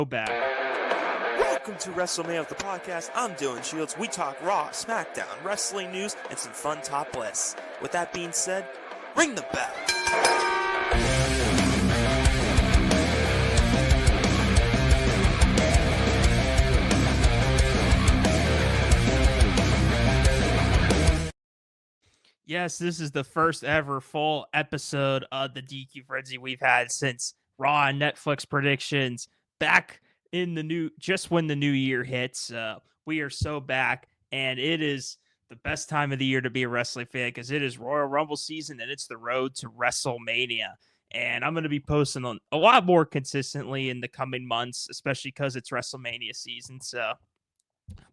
back. Welcome to WrestleMan with the podcast. I'm Dylan Shields. We talk Raw, SmackDown, wrestling news, and some fun top lists. With that being said, ring the bell. Yes, this is the first ever full episode of the DQ Frenzy we've had since Raw and Netflix predictions back in just when the new year hits. We are so back, and it is the best time of the year to be a wrestling fan because it is Royal Rumble season and it's the road to WrestleMania. And I'm going to be posting on a lot more consistently in the coming months, especially because it's WrestleMania season. So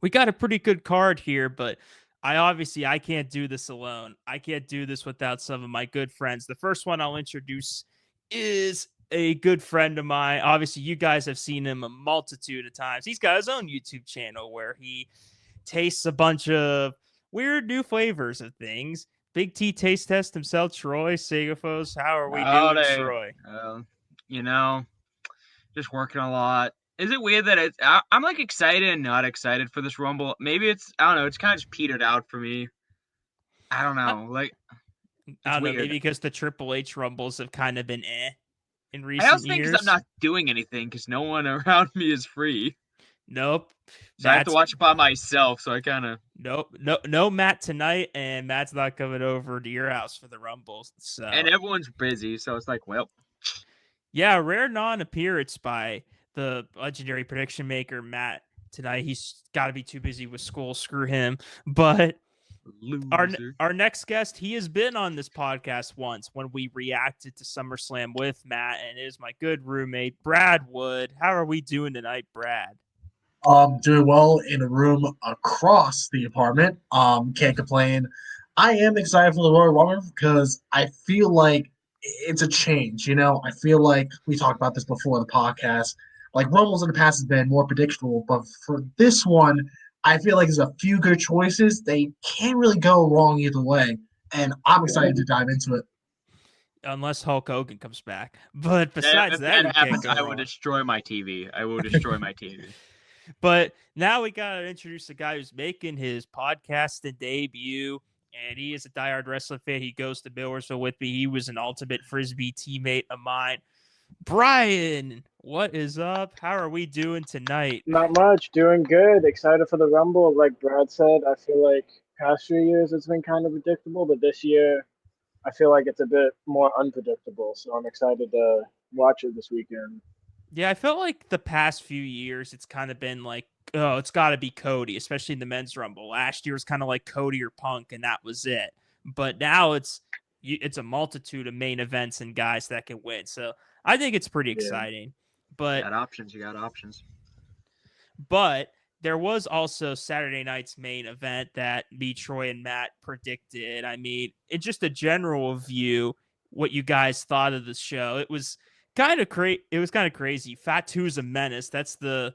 we got a pretty good card here, but I can't do this alone. I can't do this without some of my good friends. The first one I'll introduce is a good friend of mine. Obviously, you guys have seen him a multitude of times. He's got his own YouTube channel where he tastes a bunch of weird new flavors of things. Big T taste test himself, Troy Sigafos. How are we doing, Troy? You know, just working a lot. Is it weird that I'm like excited and not excited for this Rumble? Maybe I don't know, it's kind of just petered out for me. I don't know. I don't know, maybe because the Triple H Rumbles have kind of been in recent years. I also think because I'm not doing anything because no one around me is free. Nope. So I have to watch it by myself, so I kind of... Nope. No Matt tonight, and Matt's not coming over to your house for the Rumbles. So. And everyone's busy, so it's like, well... Yeah, rare non-appearance by the legendary prediction maker, Matt, tonight. He's got to be too busy with school. Screw him. But our next guest, he has been on this podcast once when we reacted to SummerSlam with Matt, and it is my good roommate, Brad Wood. How are we doing tonight, Brad? Doing well in a room across the apartment. Can't complain. I am excited for the Royal Rumble because I feel like it's a change. I feel like we talked about this before the podcast. Like Rumbles in the past has been more predictable, but for this one, I feel like there's a few good choices. They can't really go wrong either way, and I'm excited to dive into it. Unless Hulk Hogan comes back, but besides if that happens, I will destroy my TV. I will destroy my TV. But now we got to introduce a guy who's making his podcasting debut, and he is a diehard wrestling fan. He goes to Millersville with me. He was an Ultimate Frisbee teammate of mine. Brian, what is up? How are we doing tonight? Not much. Doing good. Excited for the Rumble. Like Brad said, I feel like past few years it's been kind of predictable, but this year I feel like it's a bit more unpredictable. So I'm excited to watch it this weekend. Yeah, I felt like the past few years it's kind of been like, oh, it's got to be Cody, especially in the men's Rumble. Last year was kind of like Cody or Punk, and that was it. But now it's a multitude of main events and guys that can win. So I think it's pretty exciting. But you got options. But there was also Saturday night's main event that me, Troy, and Matt predicted. I mean, in just a general view, what you guys thought of the show, it was kind of crazy. Fatu's a menace. That's the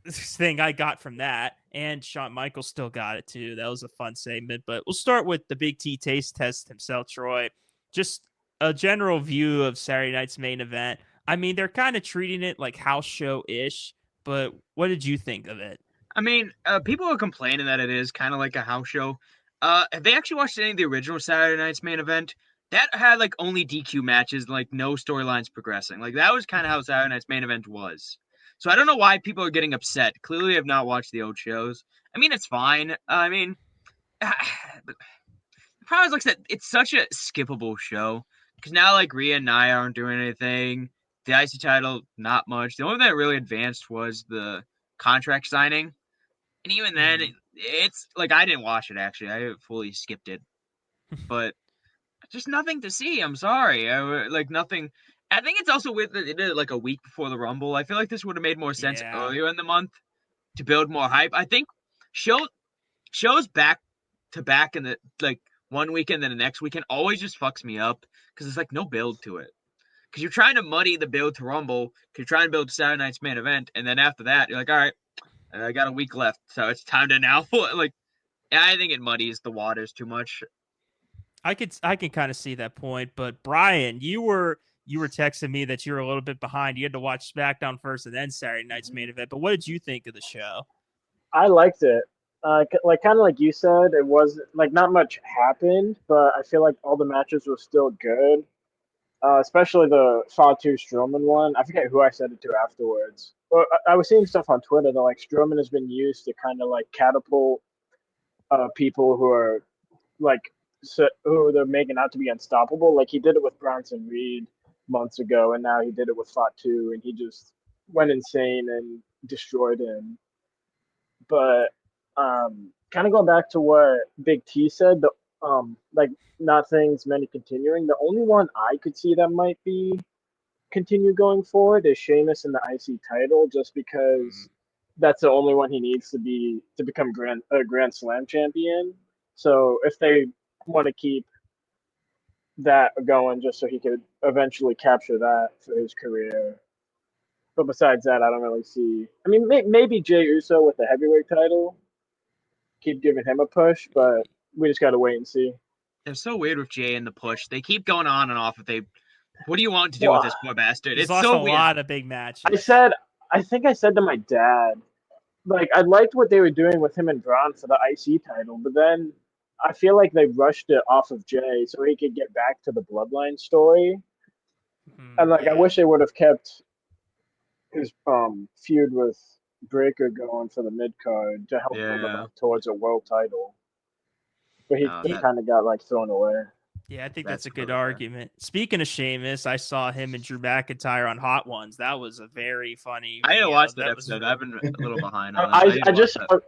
thing I got from that. And Shawn Michaels still got it too. That was a fun segment. But we'll start with the Big T taste test himself, Troy. Just a general view of Saturday night's main event. I mean, they're kind of treating it like house show-ish, but what did you think of it? I mean, people are complaining that it is kind of like a house show. Have they actually watched any of the original Saturday night's main event? That had like only DQ matches, like no storylines progressing. Like that was kind of how Saturday night's main event was. So I don't know why people are getting upset. Clearly, they have not watched the old shows. I mean, it's fine. I mean, the problem is, like I said, it's such a skippable show. Because now, like, Rhea and Nia aren't doing anything. The IC title, not much. The only thing that really advanced was the contract signing. And even then, it's, like, I didn't watch it, actually. I fully skipped it. But just nothing to see. I'm sorry. Nothing. I think it's also weird that they did it, like, a week before the Rumble. I feel like this would have made more sense earlier in the month to build more hype. I think shows back to back in the, like, one weekend then the next weekend always just fucks me up because it's like no build to it. Because you're trying to muddy the build to Rumble, because you're trying to build Saturday night's main event, and then after that, you're like, all right, I got a week left, so it's time to now. Like, I think it muddies the waters too much. I can kind of see that point, but Brian, you were you were texting me that you were a little bit behind. You had to watch SmackDown first and then Saturday night's main event. But what did you think of the show? I liked it. Like kind of like you said, it was like not much happened, but I feel like all the matches were still good. Especially the Fatu Strowman one. I forget who I said it to afterwards. Well, I was seeing stuff on Twitter that like Strowman has been used to kind of like catapult people who are like who they're making out to be unstoppable. Like he did it with Bronson Reed months ago, and now he did it with Fatu, and he just went insane and destroyed him. But kind of going back to what Big T said, the like not things many continuing. The only one I could see that might be continue going forward is Sheamus in the IC title, just because that's the only one he needs to become Grand Slam champion. So if they want to keep that going, just so he could eventually capture that for his career. But besides that, I don't really see. I mean, maybe Jey Uso with the heavyweight title, keep giving him a push, but we just got to wait and see. They're so weird with Jay and the push. They keep going on and off. What do you want to do with this poor bastard? He's It's lost so a weird. lot of big matches. I think I said to my dad, like, I liked what they were doing with him and Braun for the IC title, but then I feel like they rushed it off of Jay so he could get back to the Bloodline story. And like, I wish they would have kept his feud with Breaker going for the mid card to help build him up towards a world title. But he kind of got like thrown away. Yeah, I think that's a good argument. Speaking of Sheamus, I saw him and Drew McIntyre on Hot Ones. That was a very funny video. I didn't watch that episode. I've been a little behind on that.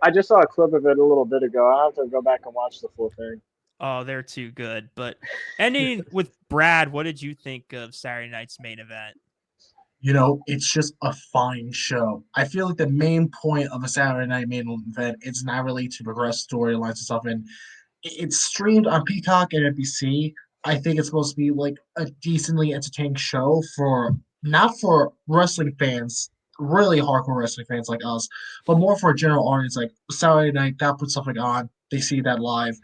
I just saw a clip of it a little bit ago. I have to go back and watch the full thing. Oh, they're too good. But ending with Brad, what did you think of Saturday night's main event? You know, it's just a fine show. I feel like the main point of a Saturday night main event is not really to progress storylines and stuff, and it's streamed on Peacock and NBC. I think it's supposed to be like a decently entertaining show for not for wrestling fans, really hardcore wrestling fans like us, but more for a general audience. Like Saturday night, that puts something on, they see that live,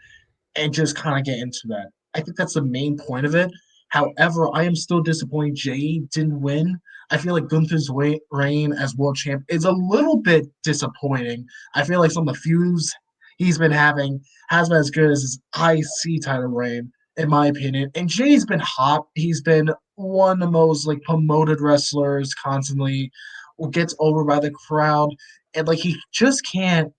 and just kind of get into that. I think that's the main point of it. However, I am still disappointed Jay didn't win. I feel like Gunther's reign as world champ is a little bit disappointing. I feel like some of the feuds he's been having has been as good as his IC title reign, in my opinion. And Jay's been hot. He's been one of the most like promoted wrestlers constantly, gets over by the crowd, and like he just can't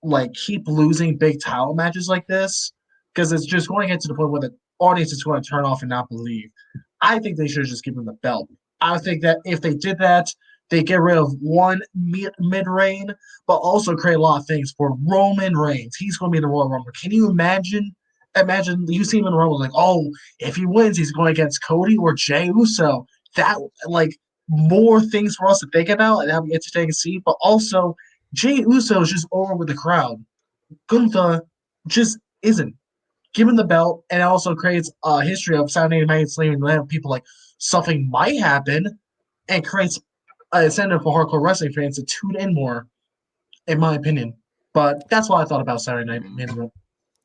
like keep losing big title matches like this because it's just going to get to the point where the audience is going to turn off and not believe. I think they should just give him the belt. I think that if they did that, they get rid of one mid-reign, but also create a lot of things for Roman Reigns. He's going to be in the Royal Rumble. Can you imagine? Imagine you see him in the Rumble, like, oh, if he wins, he's going against Cody or Jey Uso. That like more things for us to think about and have we get to take a seat. But also, Jey Uso is just over with the crowd. Gunther just isn't. Give him the belt, and it also creates a history of Saturday Night Slam and people like something might happen, and creates an incentive for hardcore wrestling fans to tune in more, in my opinion. But that's what I thought about Saturday Night Main Event.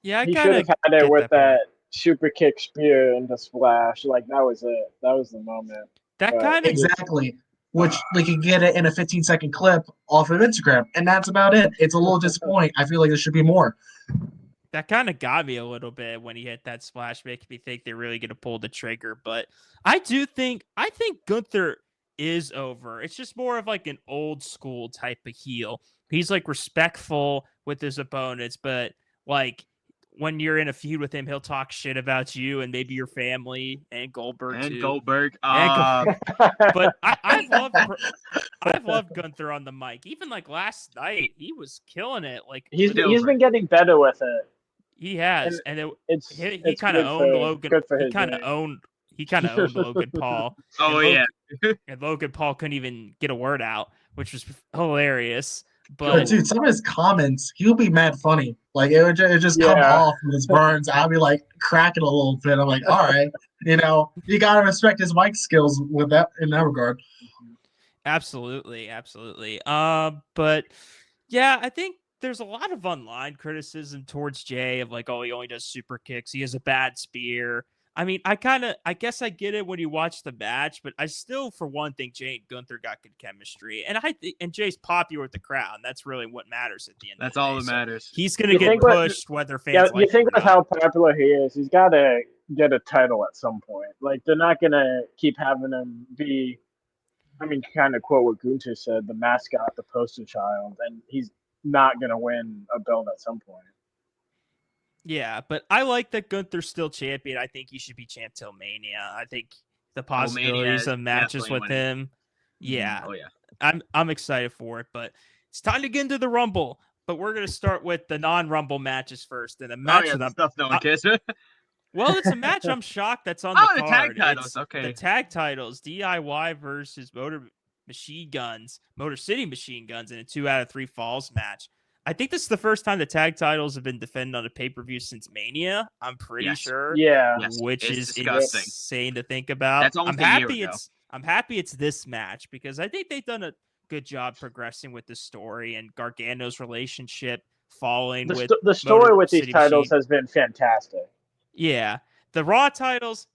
Yeah, he should have had it with that super kick spear and the splash. Like that was it. That was the moment. That kind of exactly. Which they can get it in a 15-second clip off of Instagram, and that's about it. It's a little disappointing. I feel like there should be more. That kind of got me a little bit when he hit that splash, making me think they're really going to pull the trigger. But I think Gunther is over. It's just more of like an old school type of heel. He's like respectful with his opponents, but like when you're in a feud with him, he'll talk shit about you and maybe your family and Goldberg too. But I've loved Gunther on the mic. Even like last night, he was killing it. Like he's been getting better with it. He has, and he kind of owned Logan. He kind of owned Logan Paul. Oh and Logan Paul couldn't even get a word out, which was hilarious. But dude, some of his comments, he'll be mad funny. Like it would just come off with his burns. I'll be like cracking a little bit. I'm like, all right, you gotta respect his mic skills with that in that regard. Absolutely. But yeah, I think there's a lot of online criticism towards Jay of like, oh, he only does super kicks. He has a bad spear. I mean, I guess I get it when you watch the match, but I still, for one thing, Jay and Gunther got good chemistry, and Jay's popular with the crowd. And that's really what matters at the end. That's of the all day. that So matters. he's gonna You get think what- pushed whether Yeah, fans you like think it or with not. how popular he is, he's got to get a title at some point. Like they're not gonna keep having him be. I mean, kind of quote what Gunther said: the mascot, the poster child, and he's not gonna win a belt at some point. Yeah, but I like that Gunther's still champion. I think he should be champ till Mania. I think the Mania possibilities is of matches definitely with winning. him. Yeah, Oh yeah. I'm excited for it, but it's time to get into the Rumble. But we're gonna start with the non-Rumble matches first, and a match the that stuff no one cares about. well, it's a match I'm shocked that's on Oh, the the card. tag titles, It's okay. the tag titles: DIY versus Motor City Machine Guns in a 2 out of 3 falls match. I think this is the first time the tag titles have been defended on a pay-per-view since Mania. I'm pretty Yes. sure. Yeah, Yes, Which it's is disgusting. insane to think about. That's almost I'm a year happy ago. I'm happy it's this match because I think they've done a good job progressing with the story and Gargano's relationship falling with the story Motor with these City titles Machine. has been fantastic. Yeah. The Raw titles,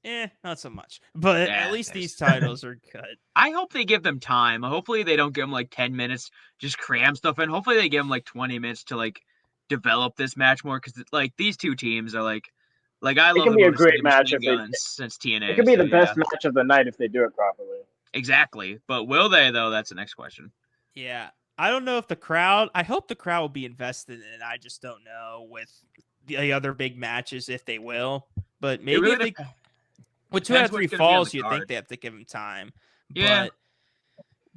not so much. But Yeah, at least yes. these titles are good. I hope they give them time. Hopefully they don't give them like 10 minutes, just cram stuff in. Hopefully they give them like 20 minutes to like develop this match more because like these two teams are like I It love can the be a Motor City great match Machine if they. Guns since TNA. It could be so the best yeah. match of the night if they do it properly. Exactly. But will they though? That's the next question. Yeah. I don't know if I hope the crowd will be invested in it. I just don't know with the other big matches if they will. But maybe really if they, depends. with 2 out of Depends 3 what's gonna be on falls, the you card. think they have to give him time. Yeah.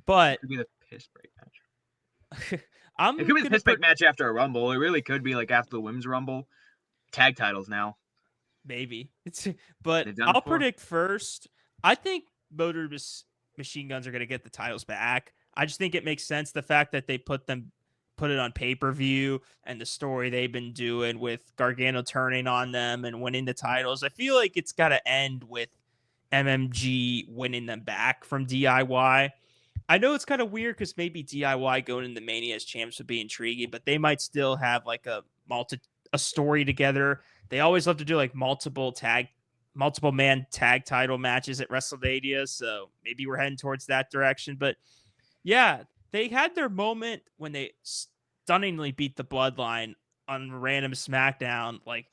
But It could be the piss break match. I'm It could be the gonna piss break match after a Rumble. It really could be like after the Women's Rumble. Tag titles now. maybe. But They've done I'll before. predict first. I think Machine Guns are going to get the titles back. I just think it makes sense the fact that they put it on pay-per-view and the story they've been doing with Gargano turning on them and winning the titles. I feel like it's got to end with MMG winning them back from DIY. I know it's kind of weird because maybe DIY going into Mania as champs would be intriguing, but they might still have like a story together. They always love to do like multiple man tag title matches at WrestleMania, so maybe we're heading towards that direction. But yeah, they had their moment when they stunningly beat the Bloodline on random SmackDown, like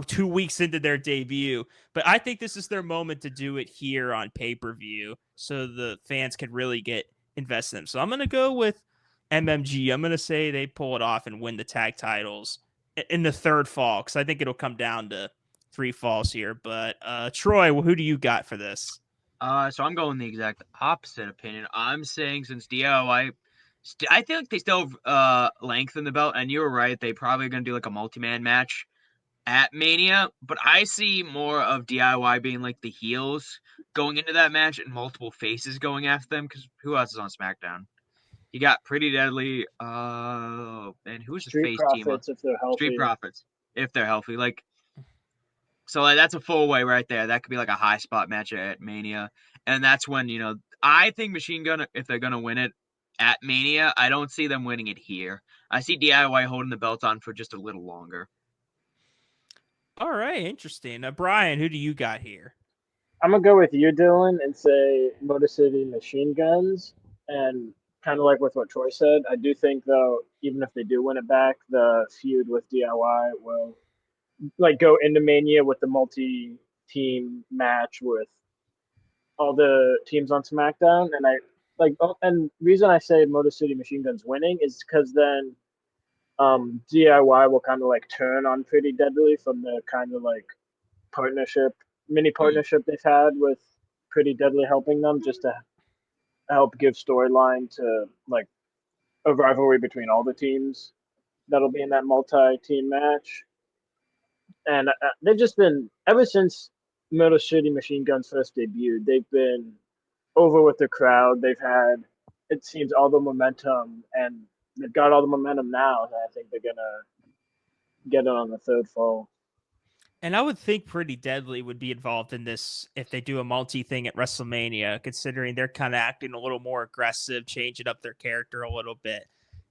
2 weeks into their debut. But I think this is their moment to do it here on pay-per-view so the fans can really get invested in them. So I'm going to go with MMG. I'm going to say they pull it off and win the tag titles in the third fall because I think it'll come down to 3 falls here. But Troy, who do you got for this? So I'm going the exact opposite opinion. I'm saying since DIY, I feel like they still lengthen the belt, and you were right. They probably going to do like a multi-man match at Mania, but I see more of DIY being like the heels going into that match and multiple faces going after them. Because who else is on SmackDown? You got Pretty Deadly, and who's the Street face team? Profits if they're healthy. Street Profits, if they're healthy. So that's a full way right there. That could be like a high spot match at Mania. And that's when, I think Machine Gun, if they're going to win it at Mania, I don't see them winning it here. I see DIY holding the belt on for just a little longer. All right, interesting. Brian, who do you got here? I'm going to go with you, Dylan, and say Motor City Machine Guns. And kind of like with what Troy said, I do think, though, even if they do win it back, the feud with DIY will go into Mania with the multi-team match with all the teams on SmackDown, and reason I say Motor City Machine Guns winning is because then DIY will kind of turn on Pretty Deadly from the kind of mini partnership they've had with Pretty Deadly helping them just to help give storyline to a rivalry between all the teams that'll be in that multi-team match. And they've just been, ever since Motor City Machine Guns first debuted, they've been over with the crowd. They've had, it seems, all the momentum, and they've got all the momentum now. And I think they're going to get it on the third fall. And I would think Pretty Deadly would be involved in this if they do a multi thing at WrestleMania, considering they're kind of acting a little more aggressive, changing up their character a little bit.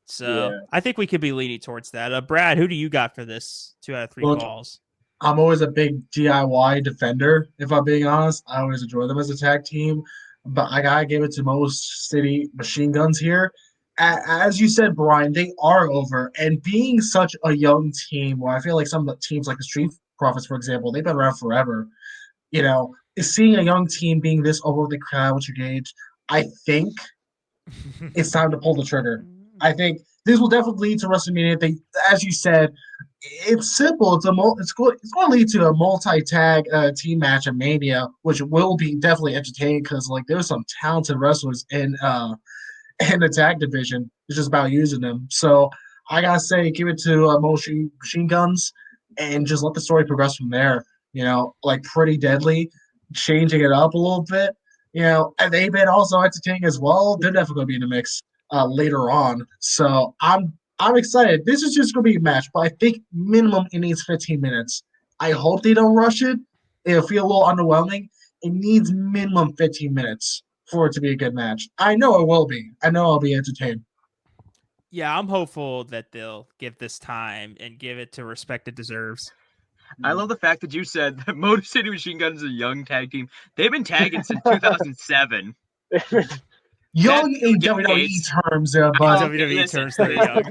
So Yeah. I think we could be leaning towards that. Brad, who do you got for this 2 out of 3 Look, falls? I'm always a big DIY defender, if I'm being honest. I always enjoy them as a tag team, but I gotta give it to Most City Machine Guns here. As you said, Brian, they are over, and being such a young team, where I feel like some of the teams, like the Street Profits, for example, they've been around forever. Is seeing a young team being this over the crowd with your gauge, I think it's time to pull the trigger. I think this will definitely lead to WrestleMania. As you said, it's simple. It's going to lead to a multi-tag team match at Mania, which will be definitely entertaining because like there's some talented wrestlers in the tag division. It's just about using them. So I gotta say, give it to Machine Guns and just let the story progress from there. Like Pretty Deadly, changing it up a little bit. And they've been also entertaining as well. They're definitely going to be in the mix later on. So I'm excited. This is just going to be a match, but I think minimum it needs 15 minutes. I hope they don't rush it. It'll feel a little underwhelming. It needs minimum 15 minutes for it to be a good match. I know it will be. I know I'll be entertained. Yeah, I'm hopeful that they'll give this time and give it to respect it deserves. I love the fact that you said that Motor City Machine Guns is a young tag team. They've been tagging since 2007. Young in That's WWE terms, but WWE terms, they're young.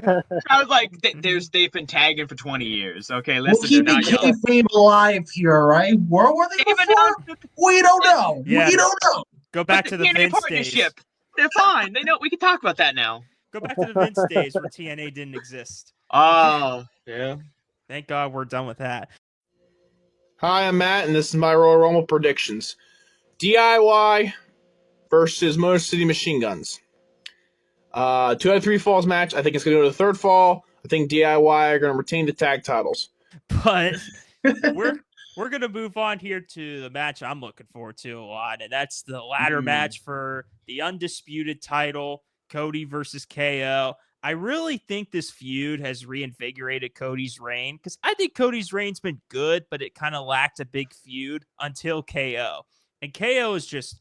I was like, they've been tagging for 20 years. Okay, we're listen, keeping they're not young. kayfabe alive here, right? Where were they They've before? announced We don't know. Yeah. We don't know. Go back to the TNA Vince partnership. days. They're fine. They know we can talk about that now. Go back to the Vince days where TNA didn't exist. Oh, yeah. Thank God we're done with that. Hi, I'm Matt, and this is my Royal Rumble predictions. DIY versus Motor City Machine Guns. 2 out of 3 falls match. I think it's going to go to the third fall. I think DIY are going to retain the tag titles. But we're gonna move on here to the match I'm looking forward to a lot, and that's the ladder match for the undisputed title, Cody versus KO. I really think this feud has reinvigorated Cody's reign because I think Cody's reign's been good, but it kind of lacked a big feud until KO. And KO is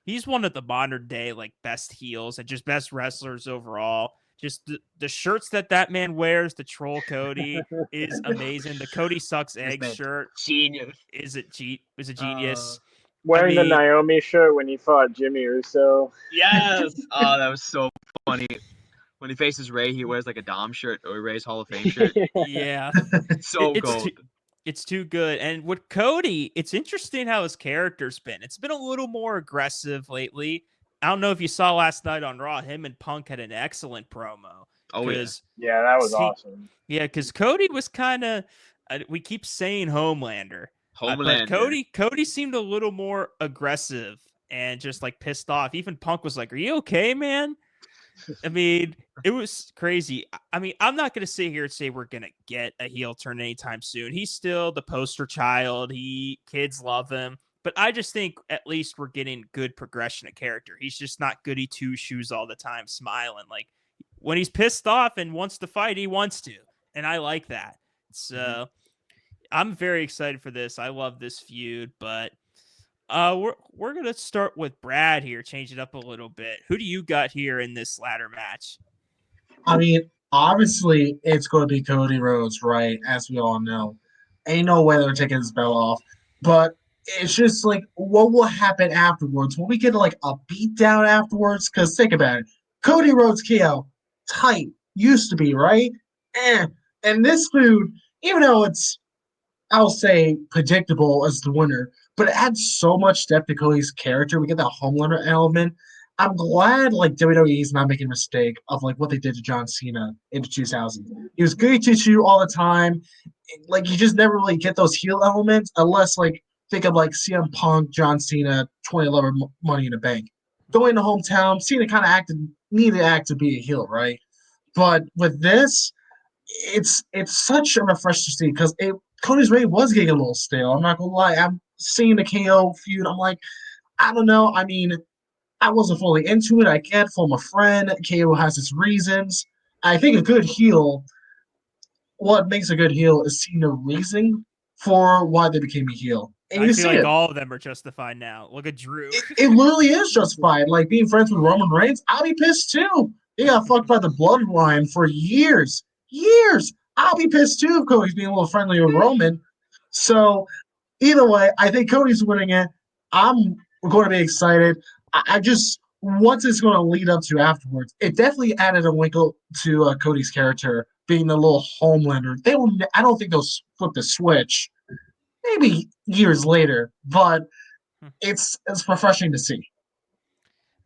he's one of the modern day like best heels and just best wrestlers overall. Just the shirts that man wears, the Troll Cody is amazing. The Cody Sucks Egg shirt, Genius. is a genius. Wearing the Naomi shirt when he fought Jimmy Uso. Yes. Oh, that was so funny. When he faces Ray, he wears like a Dom shirt or Ray's Hall of Fame shirt. Yeah, So gold. It's too good. And with Cody, it's interesting how his character's been. It's been a little more aggressive lately. I don't know if you saw last night on Raw, him and Punk had an excellent promo. Oh, yeah. Yeah, that was awesome. Yeah, because Cody was kind of, we keep saying Homelander. But Cody seemed a little more aggressive and just like pissed off. Even Punk was like, "Are you okay, man?" I mean, it was crazy. I mean, I'm not going to sit here and say we're going to get a heel turn anytime soon. He's still the poster child. Kids love him. But I just think at least we're getting good progression of character. He's just not goody two shoes all the time, smiling. Like when he's pissed off and wants to fight, he wants to. And I like that. So I'm very excited for this. I love this feud, but we're gonna start with Brad here, change it up a little bit. Who do you got here in this ladder match? I mean, obviously it's going to be Cody Rhodes, right? As we all know, ain't no way they're taking his belt off. But it's just like, what will happen afterwards? Will we get like a beatdown afterwards? Because think about it, Cody Rhodes KO tight used to be, right? And this food, even though it's, I'll say, predictable as the winner, but it adds so much depth to Cody's character. We get that Homelander element. I'm glad like WWE's not making a mistake of like what they did to John Cena in the 2000s. He was goody two shoe all the time. Like you just never really get those heel elements unless like think of like CM Punk, John Cena, 2011 Money in the Bank. Going to hometown, Cena kind of needed to act to be a heel, right? But with this, it's such a refresh to see because Cody's reign was getting a little stale. I'm not gonna lie. I'm seeing the KO feud. I'm like, I don't know. I mean, I wasn't fully into it. I get from a friend. KO has its reasons. I think a good heel, what makes a good heel is seeing a reason for why they became a heel. And I feel like all of them are justified now. Look at Drew. It literally is justified. Like being friends with Roman Reigns, I'll be pissed too. He got fucked by the bloodline for years. Years. I'll be pissed too if Cody's being a little friendly with Roman. So either way, I think Cody's winning it. I'm going to be excited. I just what's it's going to lead up to afterwards. It definitely added a wrinkle to Cody's character being the little Homelander. They will. I don't think they'll flip the switch. Maybe years later, but it's refreshing to see.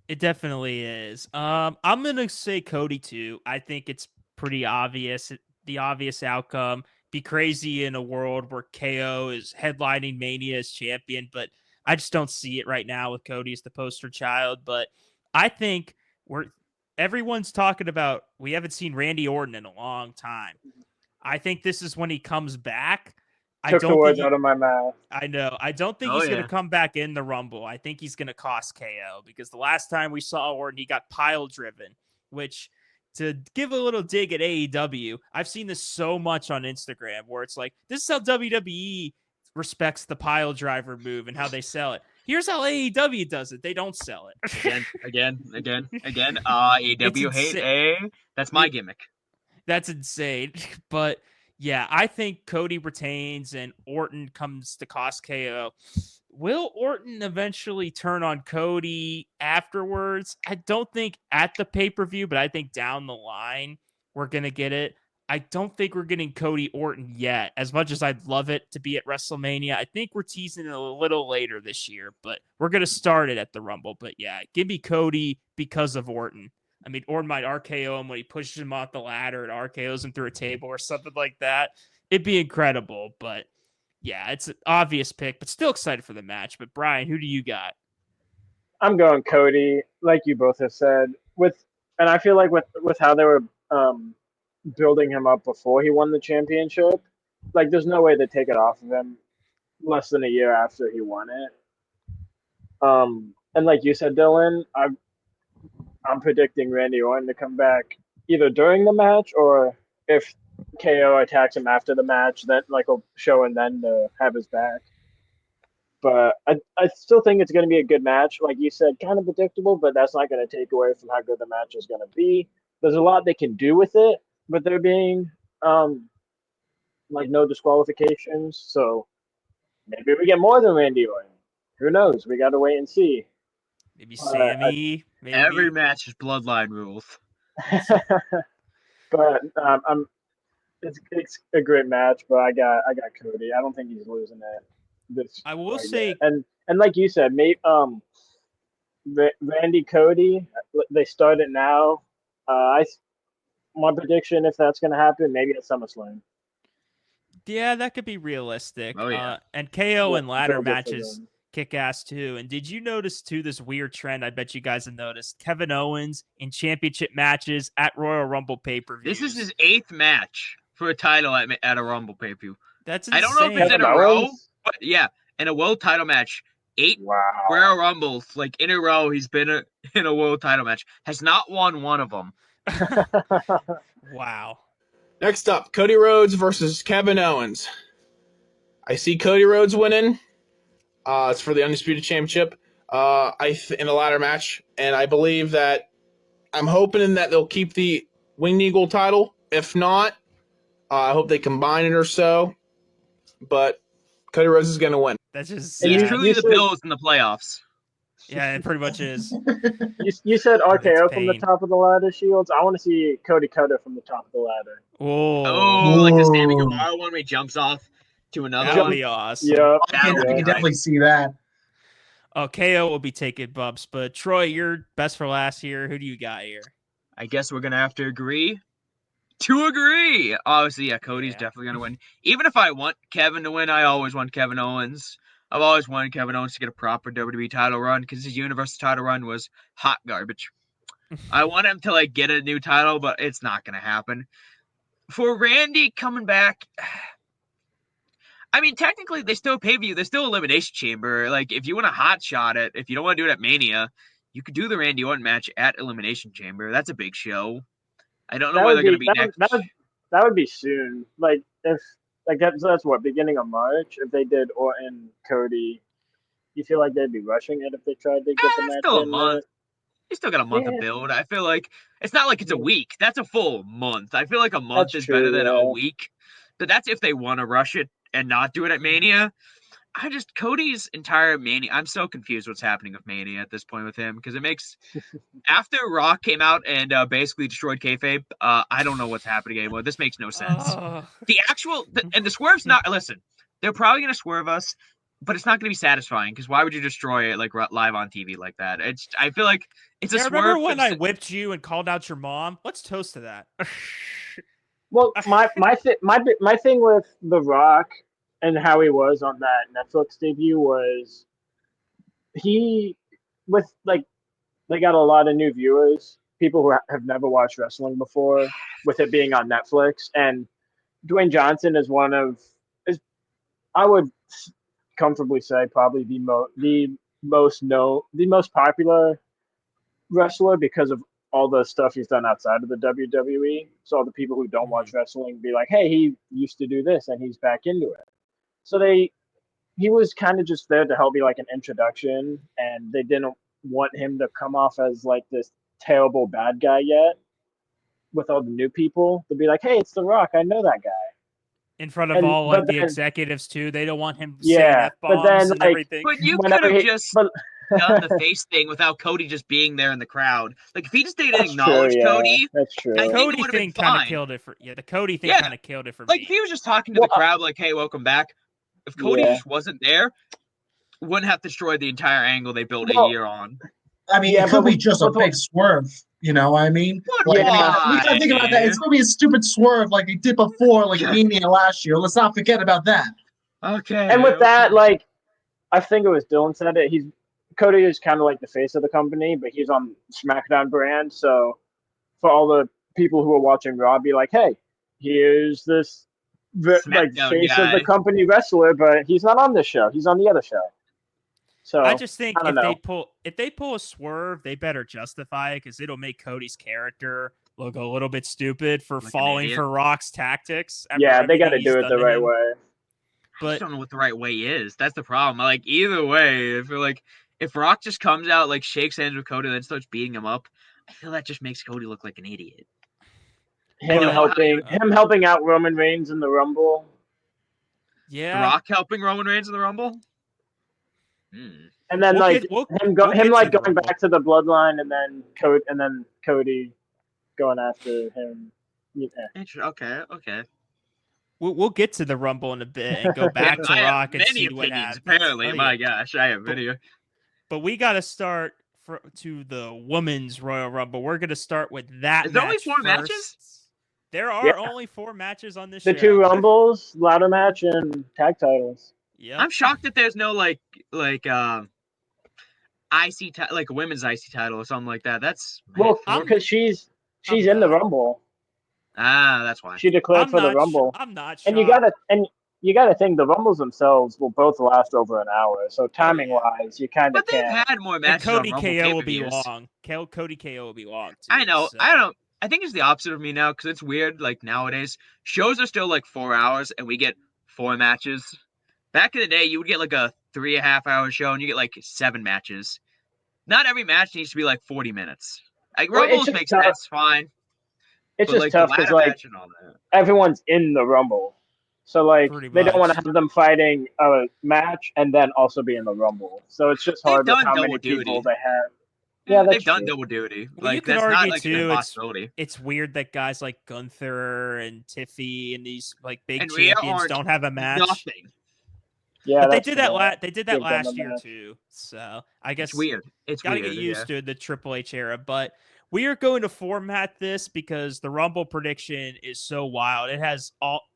It definitely is. I'm gonna say Cody too. I think it's pretty obvious. The obvious outcome. Be crazy in a world where KO is headlining Mania as champion, but I just don't see it right now with Cody as the poster child. But I think everyone's talking about we haven't seen Randy Orton in a long time. I think this is when he comes back. Took the words out of my mouth. I know. I don't think he's going to come back in the Rumble. I think he's going to cost KO because the last time we saw Orton, he got pile driven, which to give a little dig at AEW, I've seen this so much on Instagram where it's like, this is how WWE respects the pile driver move and how they sell it. Here's how AEW does it. They don't sell it. Again. AEW hate, that's my gimmick. That's insane. But yeah, I think Cody retains and Orton comes to cost KO. Will Orton eventually turn on Cody afterwards? I don't think at the pay-per-view, but I think down the line we're going to get it. I don't think we're getting Cody Orton yet. As much as I'd love it to be at WrestleMania, I think we're teasing it a little later this year, but we're going to start it at the Rumble. But yeah, give me Cody because of Orton. I mean, Orton might RKO him when he pushes him off the ladder and RKOs him through a table or something like that. It'd be incredible, but yeah, it's an obvious pick, but still excited for the match. But Brian, who do you got? I'm going Cody, like you both have said. And I feel like with how they were building him up before he won the championship, like there's no way to take it off of him less than a year after he won it. And like you said, Dylan, I'm predicting Randy Orton to come back either during the match or if KO attacks him after the match, then like a show and then to have his back. But I still think it's going to be a good match. Like you said, kind of predictable, but that's not going to take away from how good the match is going to be. There's a lot they can do with it, but there being like no disqualifications. So maybe we get more than Randy Orton. Who knows? We got to wait and see. Maybe Sammy. Maybe. Every match is bloodline rules. But it's a great match. But I got Cody. I don't think he's losing it. I will say, and like you said, maybe Randy Cody. They start it now. My prediction, if that's going to happen, maybe at SummerSlam. Yeah, that could be realistic. Oh yeah, and KO and ladder matches kick ass too. And did you notice too this weird trend? I bet you guys have noticed Kevin Owens in championship matches at Royal Rumble pay-per-view. This is his 8th match for a title at a Rumble pay-per-view. That's insane. I don't know if it's in a row, but yeah, in a world title match, 8 Royal Rumbles like in a row. He's been in a world title match. Has not won one of them. Wow. Next up, Cody Rhodes versus Kevin Owens. I see Cody Rhodes winning. It's for the Undisputed Championship in the ladder match. And I believe that I'm hoping that they'll keep the Winged Eagle title. If not, I hope they combine it or so. But Cody Rhodes is going to win. That's just He's truly the Bills in the playoffs. Yeah, it pretty much is. You said RKO from the top of the ladder, Shields. I want to see Cody Cutter from the top of the ladder. Oh, like the Sammy Guevara one where he jumps off to another that one. would be awesome. Yeah, I can definitely see that. Oh, KO will be taking bumps, but Troy, you're best for last here. Who do you got here? I guess we're gonna have to agree to agree. Obviously, yeah, Cody's definitely gonna win. Even if I want Kevin to win, I always want Kevin Owens. I've always wanted Kevin Owens to get a proper WWE title run because his Universal title run was hot garbage. I want him to like get a new title, but it's not gonna happen. For Randy coming back, I mean, technically they still pay-per-view. There's still Elimination Chamber. Like, if you want to hot shot it, if you don't want to do it at Mania, you could do the Randy Orton match at Elimination Chamber. That's a big show. I don't know where they're going to be next. That would be soon. Like, if like that's what, beginning of March. If they did Orton, Cody, you feel like they'd be rushing it if they tried to get the match still in a month. You still got a month to build. I feel like it's not like it's a week. That's a full month. I feel like a month is better than a week. But that's if they want to rush it and not do it at Mania. Cody's entire Mania. I'm so confused what's happening with Mania at this point with him because it makes after Rock came out and basically destroyed kayfabe. I don't know what's happening anymore. This makes no sense. The swerve's not. Listen, they're probably gonna swerve us, but it's not gonna be satisfying because why would you destroy it like live on TV like that? I feel like it's a swerve. Remember when I whipped you and called out your mom? Let's toast to that. Well, my thing with The Rock and how he was on that Netflix debut was they got a lot of new viewers, people who have never watched wrestling before, with it being on Netflix. And Dwayne Johnson is I would comfortably say probably the most popular wrestler because of all the stuff he's done outside of the WWE. So all the people who don't watch wrestling be like, hey, he used to do this and he's back into it. So he was kind of just there to help me like an introduction, and they didn't want him to come off as like this terrible bad guy yet with all the new people to be like, hey, it's The Rock. I know that guy. In front of the executives too. They don't want him saying F-bombs but then, and everything. But you could have just done the face thing without Cody just being there in the crowd. Like if he just didn't acknowledge Cody, that's true. The Cody thing kind of killed it for the Cody thing kind of killed it for me. Like if he was just talking to the crowd like, hey, welcome back. If Cody just wasn't there, wouldn't have destroyed the entire angle they built a year on. I mean, it could be just a big swerve. You know what I mean? We gotta think about that. It's gonna be a stupid swerve like they did before, like Mania last year. Let's not forget about that. Okay. And with that, like, I think it was Dylan said it. Cody is kind of like the face of the company, but he's on SmackDown brand. So for all the people who are watching Raw, be like, hey, here's this face of the company wrestler, but he's not on this show. He's on the other show. So I just think if they pull a swerve, they better justify it because it'll make Cody's character look a little bit stupid for falling for Rock's tactics. Yeah, they got to do it the right way. But I just don't know what the right way is. That's the problem. Like either way, I feel like if Rock just comes out, like shakes hands with Cody, and then starts beating him up, I feel that just makes Cody look like an idiot. Him helping out Roman Reigns in the Rumble. Yeah, Rock helping Roman Reigns in the Rumble. And then him going back to the bloodline, and then Cody going after him. Yeah. Okay. We'll get to the Rumble in a bit and go back to Rock and see what happens. Apparently, my gosh, I have video. But we got to start to the Women's Royal Rumble. We're going to start with that. Is there only 4 matches? There are only 4 matches on this show. The 2 Rumbles, ladder match, and tag titles. Yeah, I'm shocked that there's no IC like a women's IC title or something like that. That's because she's in the Rumble. That's why she declared for the Rumble. I'm not shocked. And you gotta think the Rumbles themselves will both last over an hour. So timing wise, you kind of can't. But they've had more matches. And Cody KO will be long. Cody KO will be long too. I know. So. I think it's the opposite of me now because it's weird. Like nowadays, shows are still like 4 hours, and we get 4 matches. Back in the day, you would get like a 3.5-hour show, and you get like 7 matches. Not every match needs to be like 40 minutes. Like Rumbles makes sense, fine. It's just tough because like everyone's in the Rumble, so like they don't want to have them fighting a match and then also be in the Rumble. So it's just hard with how many people they have. Yeah, they've done double duty. Well, like that's not like an impossibility. It's weird that guys like Gunther and Tiffy and these like big champions don't have a match. Nothing. Yeah, but they did that. They did that last year too. So I guess it's weird. It's gotta get used to the Triple H era. But we are going to format this because the Rumble prediction is so wild. It has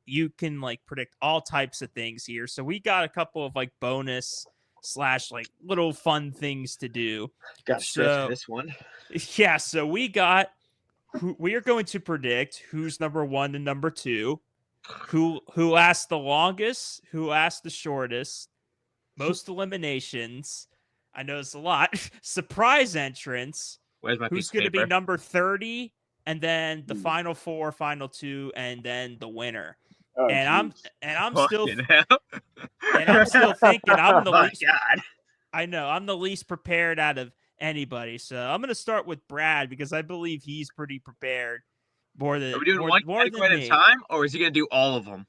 you can like predict all types of things here. So we got a couple of like bonus / like little fun things to do. Got to stretch this one. Yeah. So we are going to predict who's number 1 and number 2. Who lasts the longest, who lasts the shortest, most eliminations. I know it's a lot. Surprise entrance. Who's going to be number 30, and then the final 4, final 2, and then the winner. Oh, I'm still thinking I'm the least. God. I know I'm the least prepared out of anybody. So I'm going to start with Brad because I believe he's pretty prepared. Are we doing one category at a time, or is he going to do all of them?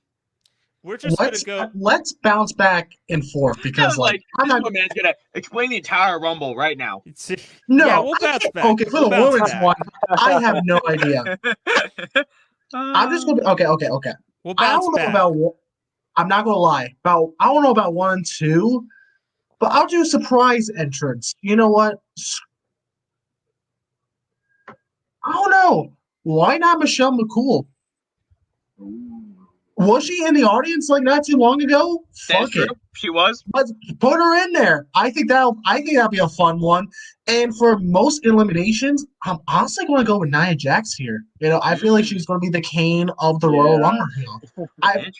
We're just gonna go. Let's bounce back and forth because like I'm this not. poor man's gonna explain the entire Rumble right now. No, Yeah, we'll I bounce can't. back. Okay, for We'll the bounce women's back. one, I have no idea. I'm just gonna. Okay. We'll I bounce don't know back. about. I'm not gonna lie. I don't know about 1 and 2, but I'll do a surprise entrance. You know what? I don't know. Why not Michelle McCool? Was she in the audience like not too long ago? That's Fuck true. it. She was. Let's put her in there. I think that'll be a fun one. And for most eliminations, I'm honestly going to go with Nia Jax here. You know, I feel like she's going to be the Kane of the Royal Rumble here.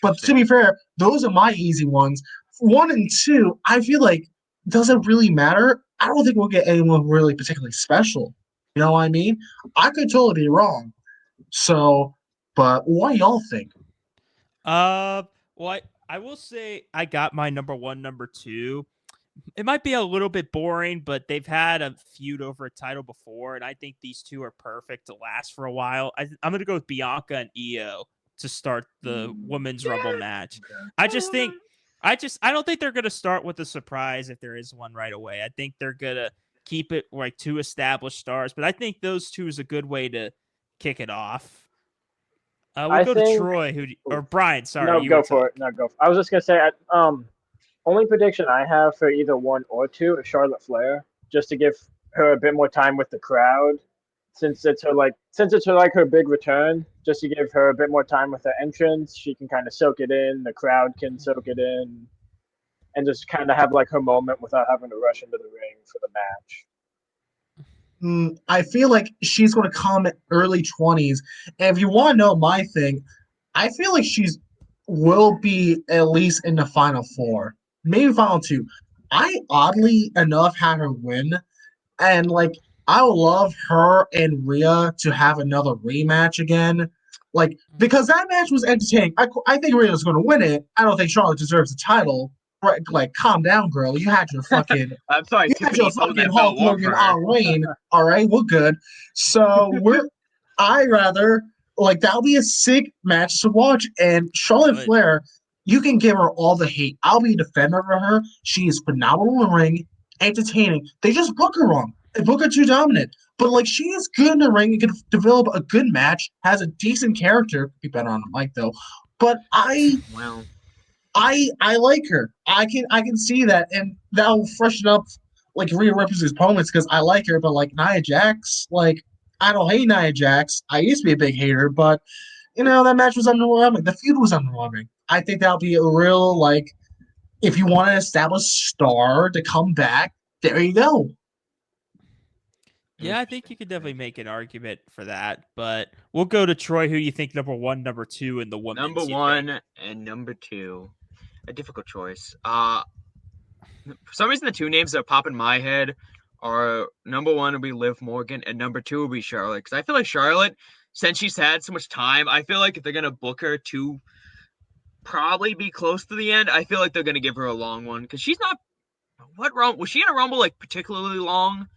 But to be fair, those are my easy ones. 1 and 2, I feel like doesn't really matter. I don't think we'll get anyone really particularly special. You know what I mean? I could totally be wrong. So, but what do y'all think? Well, I will say I got my number 1, number 2. It might be a little bit boring, but they've had a feud over a title before, and I think these two are perfect to last for a while. I'm gonna go with Bianca and Io to start the women's Rumble match. I don't think they're gonna start with a surprise if there is one right away. I think they're gonna keep it like 2 established stars, but I think those two is a good way to kick it off. We'll go to Troy, or Brian. Sorry, no, go for it. No, go. I was just gonna say, only prediction I have for either 1 or 2 is Charlotte Flair, just to give her a bit more time with the crowd, since it's her big return. Just to give her a bit more time with her entrance, she can kind of soak it in. The crowd can soak it in, and just kind of have like her moment without having to rush into the ring for the match. I feel like she's going to come early 20s. And if you want to know my thing, I feel like she's will be at least in the final 4, maybe final 2. I oddly enough had her win, and like I would love her and Rhea to have another rematch again. Like because that match was entertaining. I think Rhea's going to win it. I don't think Charlotte deserves the title. Right, like calm down, girl. You had your fucking I'm sorry, you had your Tiffany's holding fucking that belt Hulk warm Hogan for her. on Wayne. All right, we're good. So I rather like that'll be a sick match to watch. And Charlotte Flair, you can give her all the hate. I'll be a defender of her. She is phenomenal in the ring, entertaining. They just book her wrong. They book her too dominant. But like she is good in the ring and can develop a good match, has a decent character. Be better on the mic though. But I like her. I can see that, and that'll freshen up like Rhea Ripley's opponents because I like her. But like Nia Jax, like I don't hate Nia Jax. I used to be a big hater, but you know that match was underwhelming. The feud was underwhelming. I think that'll be a real like if you want an established star to come back, there you go. Yeah, I think you could definitely make an argument for that, but we'll go to Troy. Who you think number 1, number 2 in the women's? Number 1 and number 2, a difficult choice. For some reason, the 2 names that pop in my head are number 1 will be Liv Morgan and number 2 will be Charlotte. Because I feel like Charlotte, since she's had so much time, I feel like if they're gonna book her to probably be close to the end, I feel like they're gonna give her a long one because she's not. What Rumble was she in a Rumble like particularly long?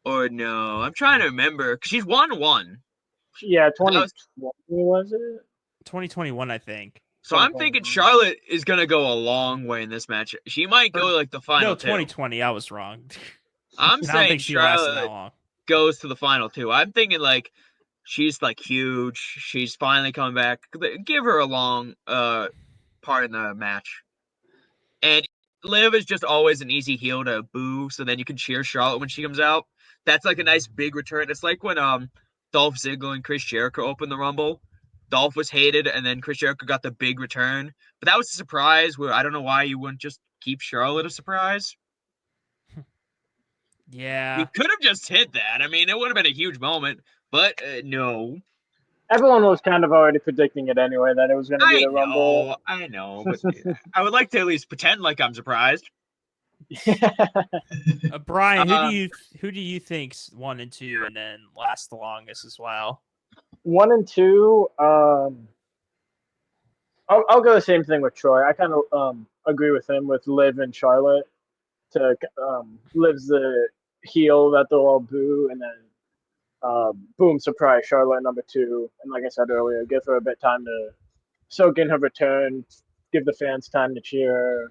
Or no, I'm trying to remember because she's won one. Yeah, 2020 was it? 2021, I think. So I'm thinking Charlotte is gonna go a long way in this match. She might go like the final 2020. I was wrong. I'm saying don't think she lasted that long. Goes to the final 2. I'm thinking like she's like huge. She's finally coming back. Give her a long part in the match. And Liv is just always an easy heel to boo, so then you can cheer Charlotte when she comes out. That's like a nice big return. It's like when Dolph Ziggler and Chris Jericho opened the Rumble. Dolph was hated, and then Chris Jericho got the big return. But that was a surprise where I don't know why you wouldn't just keep Charlotte a surprise. Yeah. We could have just hit that. I mean, it would have been a huge moment, but no. Everyone was kind of already predicting it anyway, that it was going to be the Rumble. I know, but I would like to at least pretend like I'm surprised. Brian, who do you think's 1 and 2 and then last the longest as well? 1 and 2, I'll go the same thing with Troy. I kind of agree with him with Liv and Charlotte. To Liv's the heel that they'll all boo, and then boom, surprise, Charlotte number 2. And like I said earlier, give her a bit of time to soak in her return, give the fans time to cheer,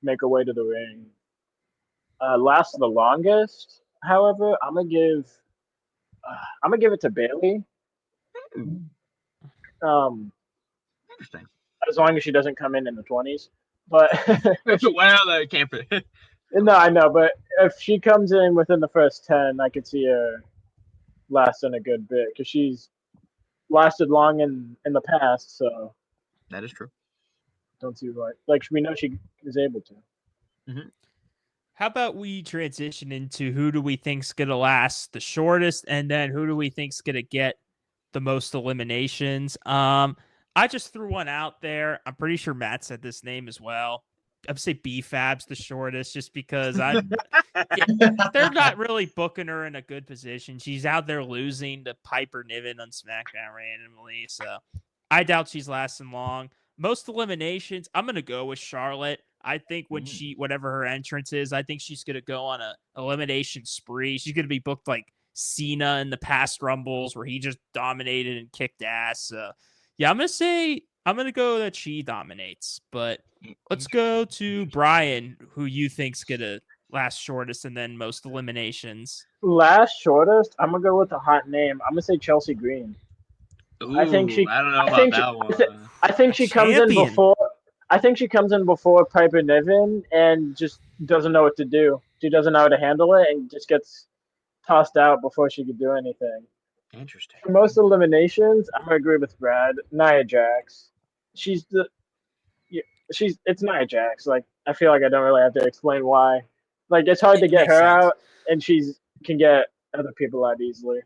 make her way to the ring. Last the longest, however, I'm gonna give it to Bailey. Interesting. As long as she doesn't come in the 20s. But Well, I can't. no, I know. But if she comes in within the first 10, I could see her lasting a good bit because she's lasted long in the past. So That is true. don't see why. Like we know she is able to. Mm-hmm. How about we transition into who do we think's gonna last the shortest, and then who do we think's gonna get the most eliminations? I just threw one out there. I'm pretty sure Matt said this name as well. I'd say B-Fab's the shortest, just because they're not really booking her in a good position. She's out there losing to Piper Niven on SmackDown randomly, so I doubt she's lasting long. Most eliminations, I'm gonna go with Charlotte. I think whatever her entrance is, I think she's gonna go on a elimination spree. She's gonna be booked like Cena in the past Rumbles, where he just dominated and kicked ass. Yeah, I'm gonna go that she dominates. But let's go to Brian, who you think's gonna last shortest and then most eliminations. Last shortest, I'm gonna go with a hot name. I'm gonna say Chelsea Green. Ooh, I don't know about that one. I think she comes in before. I think she comes in before Piper Niven and just doesn't know what to do. She doesn't know how to handle it and just gets tossed out before she could do anything. Interesting. For most eliminations, I'm gonna agree with Brad. Nia Jax. It's Nia Jax. Like I feel like I don't really have to explain why. Like it's hard to get her out, and can get other people out easily.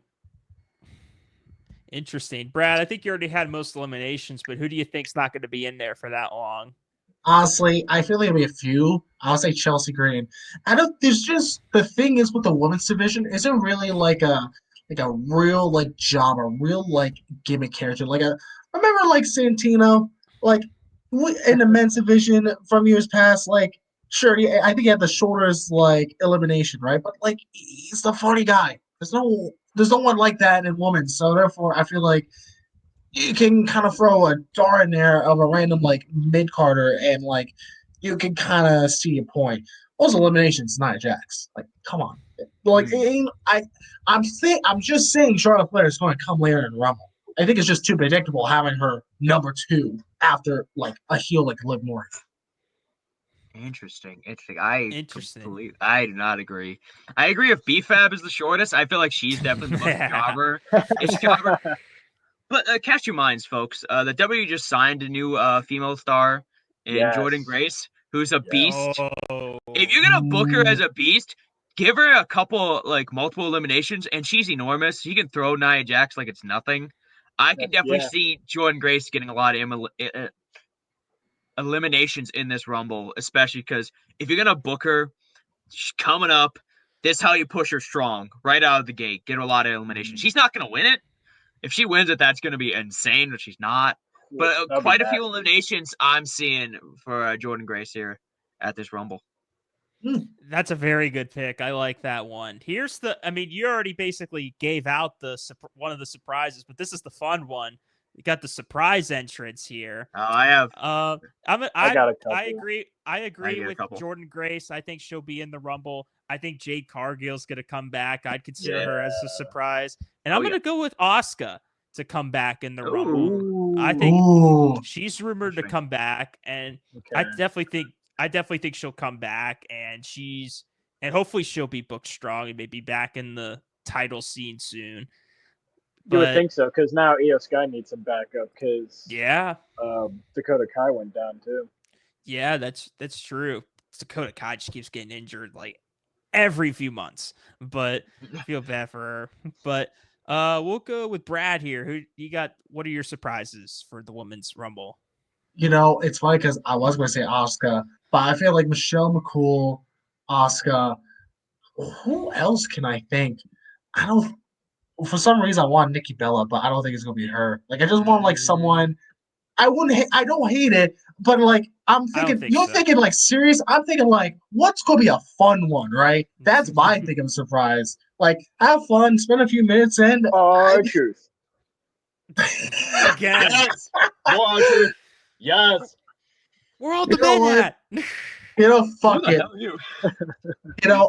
Interesting. Brad, I think you already had most eliminations, but who do you think's not going to be in there for that long? Honestly, I feel like there'll be a few. I'll say Chelsea Green. There's just the thing is with the women's division, isn't really like a real like job, a real like gimmick character. Remember like Santino, like in the men's division from years past, like sure, yeah, I think he had the shortest like elimination, right? But like he's the funny guy. There's no one like that in women. So therefore, I feel like you can kind of throw a dart in there of a random like mid Carter, and like you can kind of see a point. Those eliminations, not Jax. Like, come on. Like, I'm just saying Charlotte Flair is going to come later in Rumble. I think it's just too predictable having her number 2 after like a heel like Liv Morgan. Interesting. I do not agree. I agree if B-Fab is the shortest. I feel like she's definitely the most jobber. But cast your minds, folks. The W just signed a new female star in Jordan Grace, who's a beast. Oh. If you're gonna book her as a beast, give her a couple multiple eliminations, and she's enormous. She can throw Nia Jax like it's nothing. I can definitely see Jordan Grace getting a lot of eliminations in this Rumble, especially because if you're gonna book her, she's coming up, this is how you push her strong right out of the gate. Get her a lot of eliminations. She's not gonna win it. If she wins it, that's gonna be insane, but she's not. But quite a few eliminations I'm seeing for Jordan Grace here at this Rumble. That's a very good pick. I like that one. You already basically gave out one of the surprises, but this is the fun one. We got the surprise entrance here. Oh, I have. I agree. I agree with Jordan Grace. I think she'll be in the Rumble. I think Jade Cargill's going to come back. I'd consider her as a surprise. And I'm going to go with Asuka to come back in the Rumble. I think she's rumored to come back, and I definitely think she'll come back, and hopefully she'll be booked strong and maybe back in the title scene soon. You would think so, because now Io Sky needs some backup, because Dakota Kai went down too. Yeah, that's true. Dakota Kai just keeps getting injured like every few months, but I feel bad for her. But we'll go with Brad here. Who you got? What are your surprises for the Women's Rumble? It's funny because I was going to say Asuka, but I feel like Michelle McCool, Asuka. Who else can I think? For some reason, I want Nikki Bella, but I don't think it's gonna be her. Like, I just want like someone. I don't hate it, but like I'm thinking, thinking like serious. I'm thinking like, what's gonna be a fun one, right? That's my thing of surprise. Like, have fun, spend a few minutes, and truth. Again, yes, more truth. Yes. Where all You the know men what? at? Who Fuck the it. hell are you?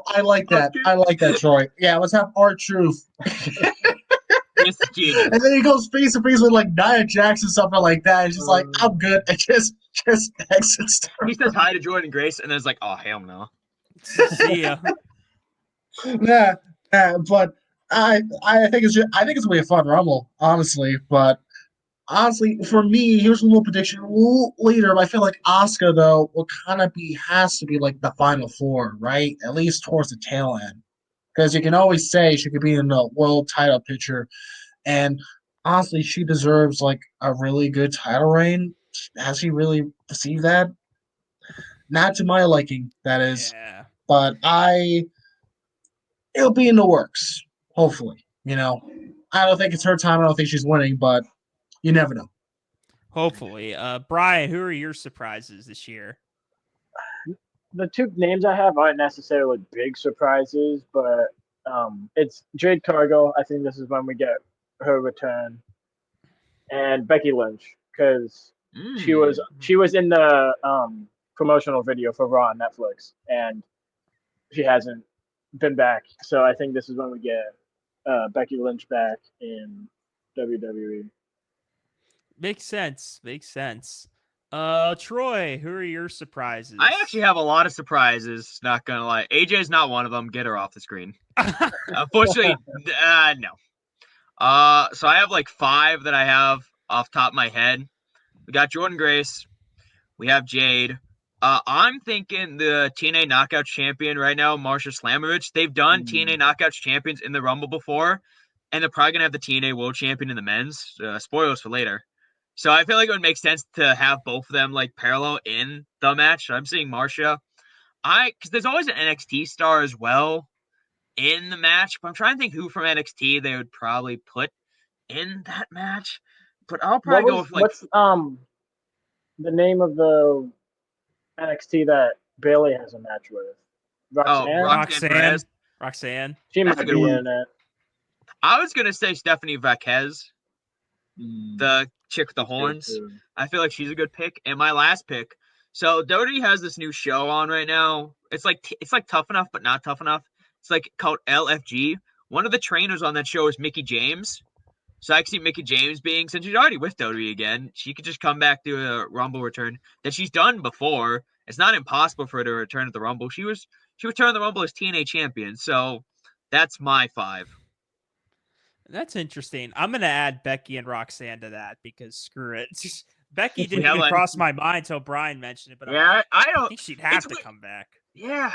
I like that. Okay. I like that, Troy. Yeah, let's have R-Truth. This is genius. And then he goes face to face with like Nia Jax and something like that. It's just like, Uh, I'm good. And just exits. He says hi to Jordan Grace, and then it's like, oh hell no. See ya. Nah, but I think it's gonna be a fun Rumble, honestly. But honestly, for me, here's a little prediction later. But I feel like Asuka though will kind of has to be like the final four, right? At least towards the tail end, because you can always say she could be in the world title picture, and honestly, she deserves like a really good title reign. Has she really received that? Not to my liking, that is. Yeah. But it'll be in the works. Hopefully, I don't think it's her time. I don't think she's winning, but you never know. Hopefully. Brian, who are your surprises this year? The two names I have aren't necessarily big surprises, but it's Jade Cargill. I think this is when we get her return, and Becky Lynch because she was in the promotional video for Raw on Netflix, and she hasn't been back. So I think this is when we get Becky Lynch back in WWE. Makes sense. Makes sense. Troy, who are your surprises? I actually have a lot of surprises. Not gonna lie, AJ's not one of them. Get her off the screen. Unfortunately, no. So I have like 5 that I have off top of my head. We got Jordan Grace. We have Jade. I'm thinking the TNA Knockouts champion right now, Marsha Slamovich. They've done TNA Knockouts champions in the Rumble before, and they're probably gonna have the TNA World Champion in the men's. Spoilers for later. So I feel like it would make sense to have both of them like parallel in the match. So I'm seeing Marsha. Because there's always an NXT star as well in the match, but I'm trying to think who from NXT they would probably put in that match. But I'll probably go with like What's the name of the NXT that Bailey has a match with? Roxanne. Roxanne. Roxanne. She That's might a good be one. in it. I was gonna say Stephanie Vaquez, the chick with the horns. I feel like she's a good pick. And my last pick. So WWE has this new show on right now. It's like Tough Enough, but not tough enough. It's like called LFG. One of the trainers on that show is Mickie James. So I can see Mickie James being, since she's already with WWE again, she could just come back to a Rumble return that she's done before. It's not impossible for her to return at the Rumble. She returned the Rumble as TNA champion. So that's my 5. That's interesting. I'm gonna add Becky and Roxanne to that because screw it. Becky didn't Yeah, even like- cross my mind until Brian mentioned it, but Yeah, I I don't. think she'd have to it's- come back. Yeah,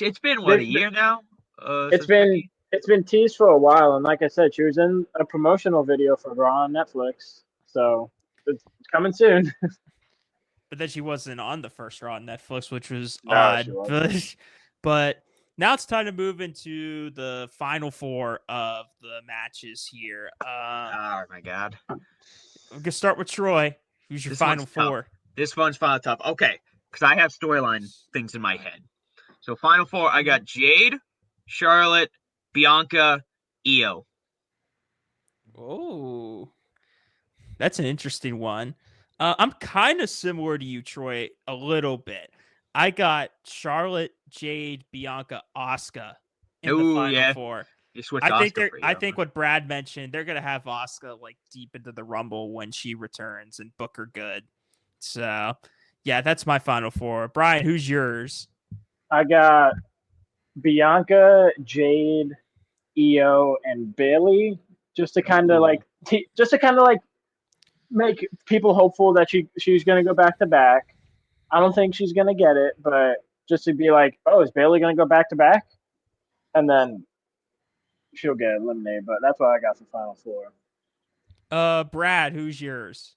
it's been what, a year now. It's been teased for a while, and like I said, she was in a promotional video for Raw on Netflix, so it's coming soon. But then she wasn't on the first Raw on Netflix, which was No, odd. she wasn't. But now it's time to move into the final 4 of the matches here. Oh my god. I'm gonna start with Troy. Who's your This final one's tough. 4? This one's final tough. Okay, because I have storyline things in my head. So final 4, I got Jade, Charlotte, Bianca, Io. Oh, that's an interesting one. I'm kind of similar to you, Troy, a little bit. I got Charlotte, Jade, Bianca, Asuka in the final 4. You switched I think Asuka for I Io, think huh? what Brad mentioned, they're gonna have Asuka like deep into the Rumble when she returns and book her good. So yeah, that's my final 4. Brian, who's yours? I got Bianca, Jade, Io, and Bailey, just to kind of like make people hopeful that she's going to go back to back. I don't think she's going to get it, but just to be like, oh, is Bailey going to go back to back? And then she'll get eliminated. But that's what I got for final 4. Brad, who's yours?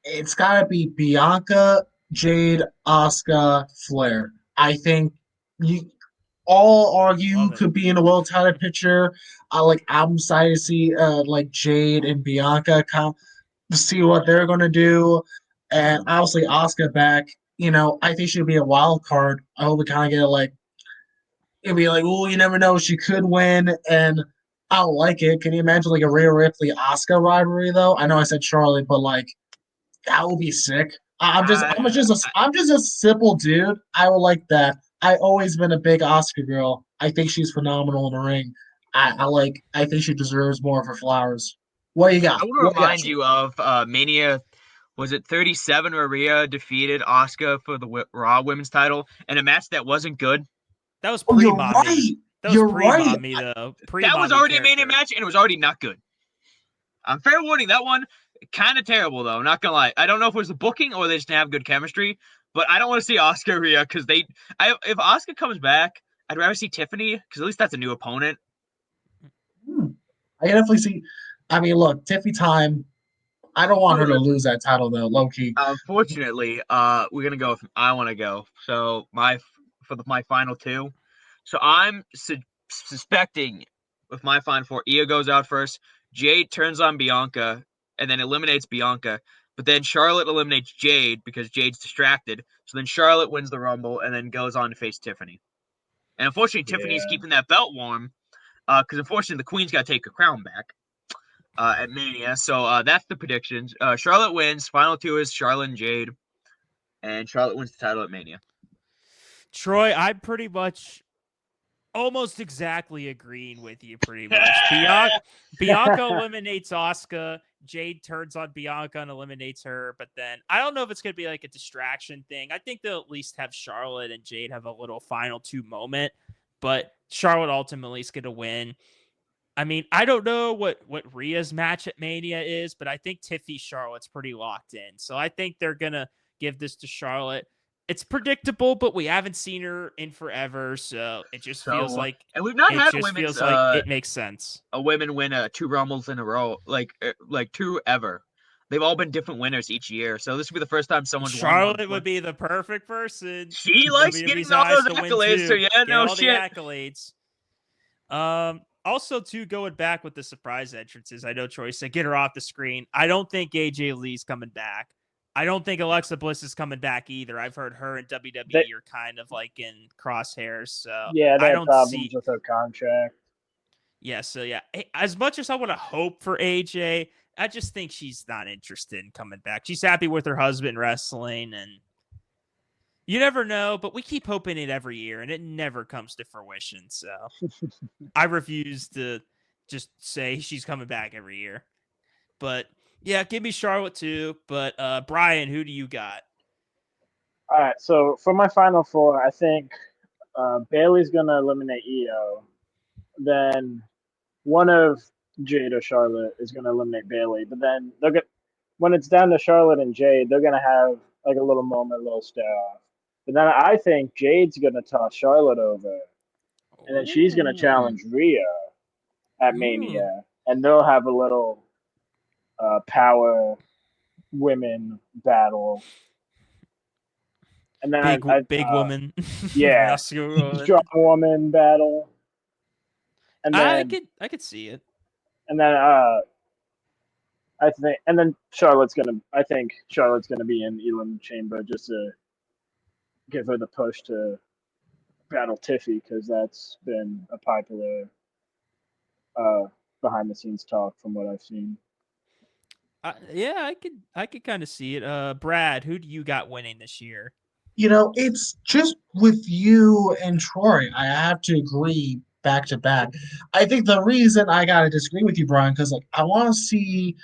It's gotta be Bianca, Jade, Asuka, Flair. I think you all argue Love it. could be in a world title picture. I'm excited to see like Jade and Bianca come to see what they're gonna do, and obviously Asuka back. I think she'll be a wild card. I hope we kind of get it'll be like, oh, you never know, she could win, and I don't like it. Can you imagine like a Rhea Ripley Asuka rivalry though? I know I said Charlotte, but like that would be sick. I'm just a simple dude. I would like that. I always been a big Oscar girl. I think she's phenomenal in the ring. I think she deserves more of her flowers. What do you got? I want to What do you got? remind you of Mania. Was it 37 where Rhea defeated Asuka for the Raw Women's title in a match that wasn't good? That was Oh, you're pre-mommy. right. That was You're right. pre-mommy though. That was Pre-mommy already a Mania character. match, and it was already not good. Fair warning, that one kind of terrible though. Not gonna lie. I don't know if it was the booking or they just didn't have good chemistry, but I don't want to see Asuka Rhea because if Asuka comes back, I'd rather see Tiffany because at least that's a new opponent. I can definitely see. I mean, look, Tiffy time. I don't want her to lose that title though, low key. Unfortunately, we're gonna go. I want to go. So my final two. So I'm suspecting with my final four, Io goes out first. Jade turns on Bianca and then eliminates Bianca. But then Charlotte eliminates Jade because Jade's distracted. So then Charlotte wins the Rumble and then goes on to face Tiffany. And unfortunately, Tiffany's keeping that belt warm because unfortunately the Queen's got to take her crown back at Mania. So that's the predictions. Charlotte wins. Final two is Charlotte and Jade. And Charlotte wins the title at Mania. Troy, I'm pretty much almost exactly agreeing with you pretty much. Bianca eliminates Asuka. Jade turns on Bianca and eliminates her. But then I don't know if it's going to be like a distraction thing. I think they'll at least have Charlotte and Jade have a little final two moment. But Charlotte ultimately is going to win. I mean, I don't know what Rhea's match at Mania is, but I think Tiffy Charlotte's pretty locked in. So I think they're going to give this to Charlotte. It's predictable, but we haven't seen her in forever, so it just feels like and we've not had it makes sense. A women win two Rumbles in a row, like two ever. They've all been different winners each year, so this would be the first time someone's Charlotte would be the perfect person. She likes getting all those accolades, so yeah, no shit. The accolades. Also, too, going back with the surprise entrances, I know Troy said get her off the screen. I don't think AJ Lee's coming back. I don't think Alexa Bliss is coming back either. I've heard her and WWE are kind of like in crosshairs. So yeah, I don't problems with her contract. Yeah, so yeah, as much as I want to hope for AJ, I just think she's not interested in coming back. She's happy with her husband wrestling, and you never know, but we keep hoping it every year, and it never comes to fruition. So I refuse to just say she's coming back every year. But yeah, give me Charlotte too. But Brian, who do you got? All right, so for my final four, I think Bailey's gonna eliminate Io. Then one of Jade or Charlotte is gonna eliminate Bailey. But then when it's down to Charlotte and Jade, they're gonna have like a little moment, a little stare off. But then I think Jade's gonna toss Charlotte over, and then she's gonna challenge Rhea at Mania, and they'll have a little power women battle. And then big woman, yeah, strong woman battle. And then I could see it. And then I think Charlotte's gonna be in Elam Chamber just to give her the push to battle Tiffy, because that's been a popular behind the scenes talk from what I've seen. Yeah, I could kind of see it. Brad, who do you got winning this year? You know, it's just with you and Troy. I have to agree back to back. I think the reason I gotta disagree with you, Brian, because like I want to see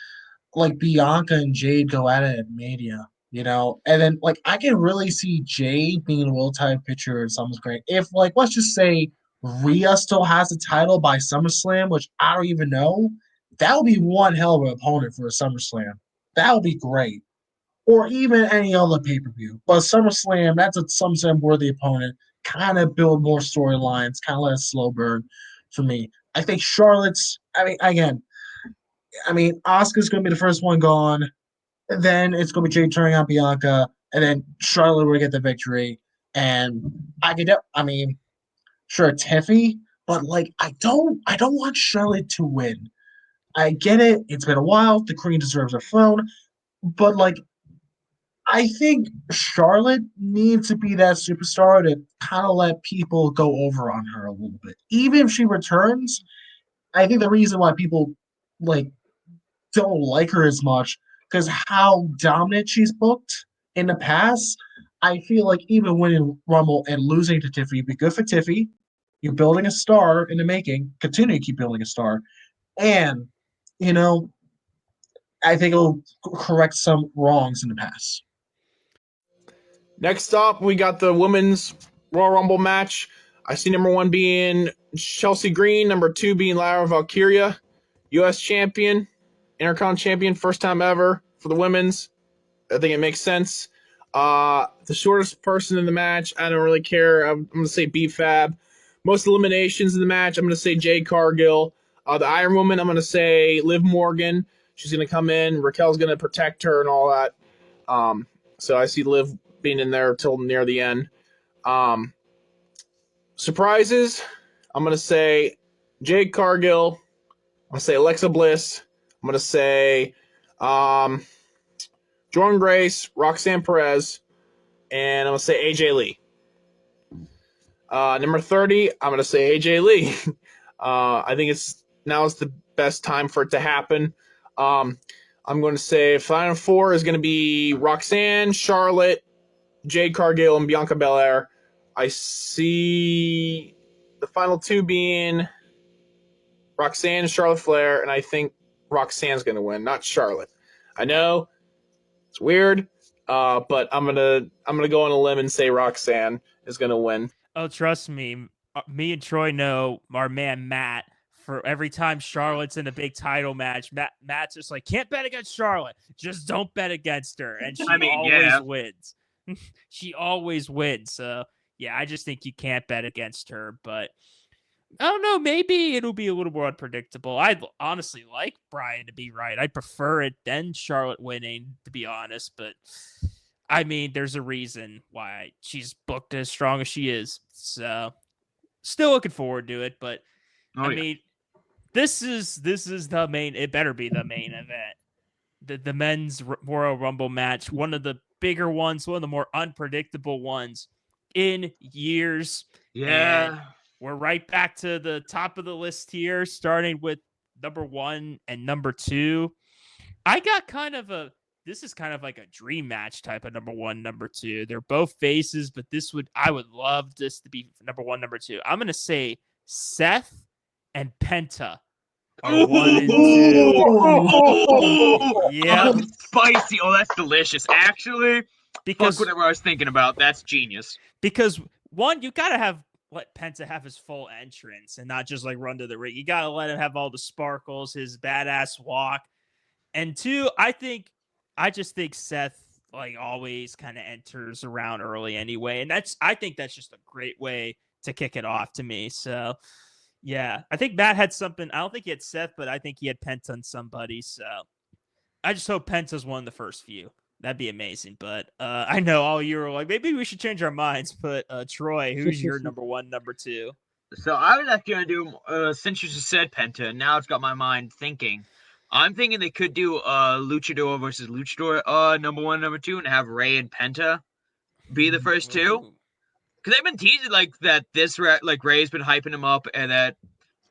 like Bianca and Jade go at it at Mania, you know, and then like I can really see Jade being a world title picture and something's great. If like let's just say Rhea still has the title by SummerSlam, which I don't even know, that would be one hell of an opponent for a SummerSlam. That would be great. Or even any other pay-per-view. But SummerSlam, that's a SummerSlam worthy opponent. Kind of build more storylines, kind of let it slow burn for me. I think Charlotte's, Asuka's going to be the first one gone. And then it's going to be Jade turning on Bianca. And then Charlotte will get the victory. And sure, Tiffy, but like, I don't want Charlotte to win. I get it. It's been a while. The Queen deserves a throne. But like, I think Charlotte needs to be that superstar to kind of let people go over on her a little bit. Even if she returns, I think the reason why people like don't like her as much because how dominant she's booked in the past, I feel like even winning Rumble and losing to Tiffy would be good for Tiffy. You're building a star in the making. Continue to keep building a star. And, you know, I think it'll correct some wrongs in the past. Next up, we got the women's Royal Rumble match. I see number 1 being Chelsea Green, number 2 being Lara Valkyria, U.S. champion, Intercontinental champion, first time ever for the women's. I think it makes sense. The shortest person in the match, I don't really care. I'm going to say B-Fab. Most eliminations in the match, I'm going to say Jade Cargill. The Iron Woman, I'm going to say Liv Morgan. She's going to come in. Raquel's going to protect her and all that. So I see Liv being in there till near the end. Surprises, I'm going to say Jade Cargill. I'm going to say Alexa Bliss. I'm going to say Jordan Grace, Roxanne Perez, and I'm going to say AJ Lee. Number 30, I'm going to say AJ Lee. I think now's the best time for it to happen. I'm going to say Final 4 is going to be Roxanne, Charlotte, Jade Cargill, and Bianca Belair. I see the final 2 being Roxanne and Charlotte Flair, and I think Roxanne's going to win, not Charlotte. I know it's weird, but I'm gonna go on a limb and say Roxanne is going to win. Oh, trust me. Me and Troy know our man Matt. For every time Charlotte's in a big title match, Matt's just like, can't bet against Charlotte. Just don't bet against her. And she always wins. She always wins. So, yeah, I just think you can't bet against her. But I don't know. Maybe it'll be a little more unpredictable. I'd honestly like Brian to be right. I prefer it than Charlotte winning, to be honest. But, I mean, there's a reason why she's booked as strong as she is. So, still looking forward to it. But, I mean, this is the main. It better be the main event. The men's Royal Rumble match, one of the bigger ones, one of the more unpredictable ones in years. Yeah, and we're right back to the top of the list here, starting with number 1 and number 2. I got this is kind of like a dream match type of number 1, number 2. They're both faces, but I would love this to be number 1, number 2. I'm gonna say Seth and Penta are 1 and 2. Yeah, spicy. Oh, that's delicious. Actually, because whatever I was thinking about, that's genius. Because 1, you gotta let Penta have his full entrance and not just like run to the ring. You gotta let him have all the sparkles, his badass walk. And 2, I just think Seth like always kind of enters around early anyway, and I think that's just a great way to kick it off to me. So. Yeah, I think Matt had something. I don't think he had Seth, but I think he had Penta on somebody. So I just hope Penta's one of the first few. That'd be amazing. But I know all you were like, maybe we should change our minds. But Troy, who's your number 1, number 2? So I was actually going to do, since you just said Penta, now it's got my mind thinking. I'm thinking they could do Luchador versus Luchador number 1, number 2, and have Ray and Penta be the first 2. Because they've been teasing like that. Ray's been hyping him up, and that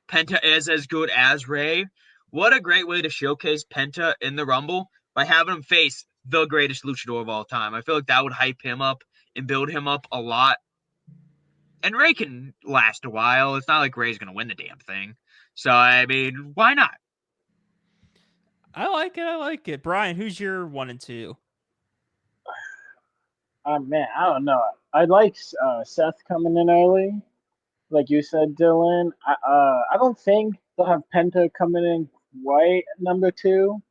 Penta is as good as Ray. What a great way to showcase Penta in the Rumble by having him face the greatest luchador of all time. I feel like that would hype him up and build him up a lot. And Ray can last a while. It's not like Ray's going to win the damn thing. So, I mean, why not? I like it. Brian, who's your 1 and 2? Man, I don't know. I'd like Seth coming in early, like you said, Dylan. I don't think they'll have Penta coming in quite number 2.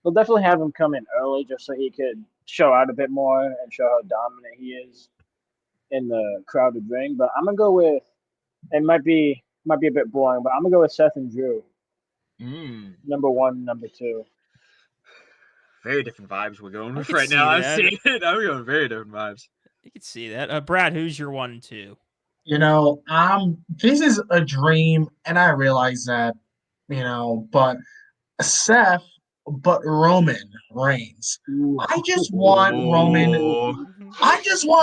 They'll definitely have him come in early just so he could show out a bit more and show how dominant he is in the crowded ring. But I'm gonna go with. It might be a bit boring, but I'm gonna go with Seth and Drew. Number 1, number 2. Very different vibes we're going with right now. I'm seeing it. I'm going very different vibes. You can see that. Brad, who's your 1 and 2? You know, this is a dream, and I realize that, but Seth, but Roman Reigns. I just want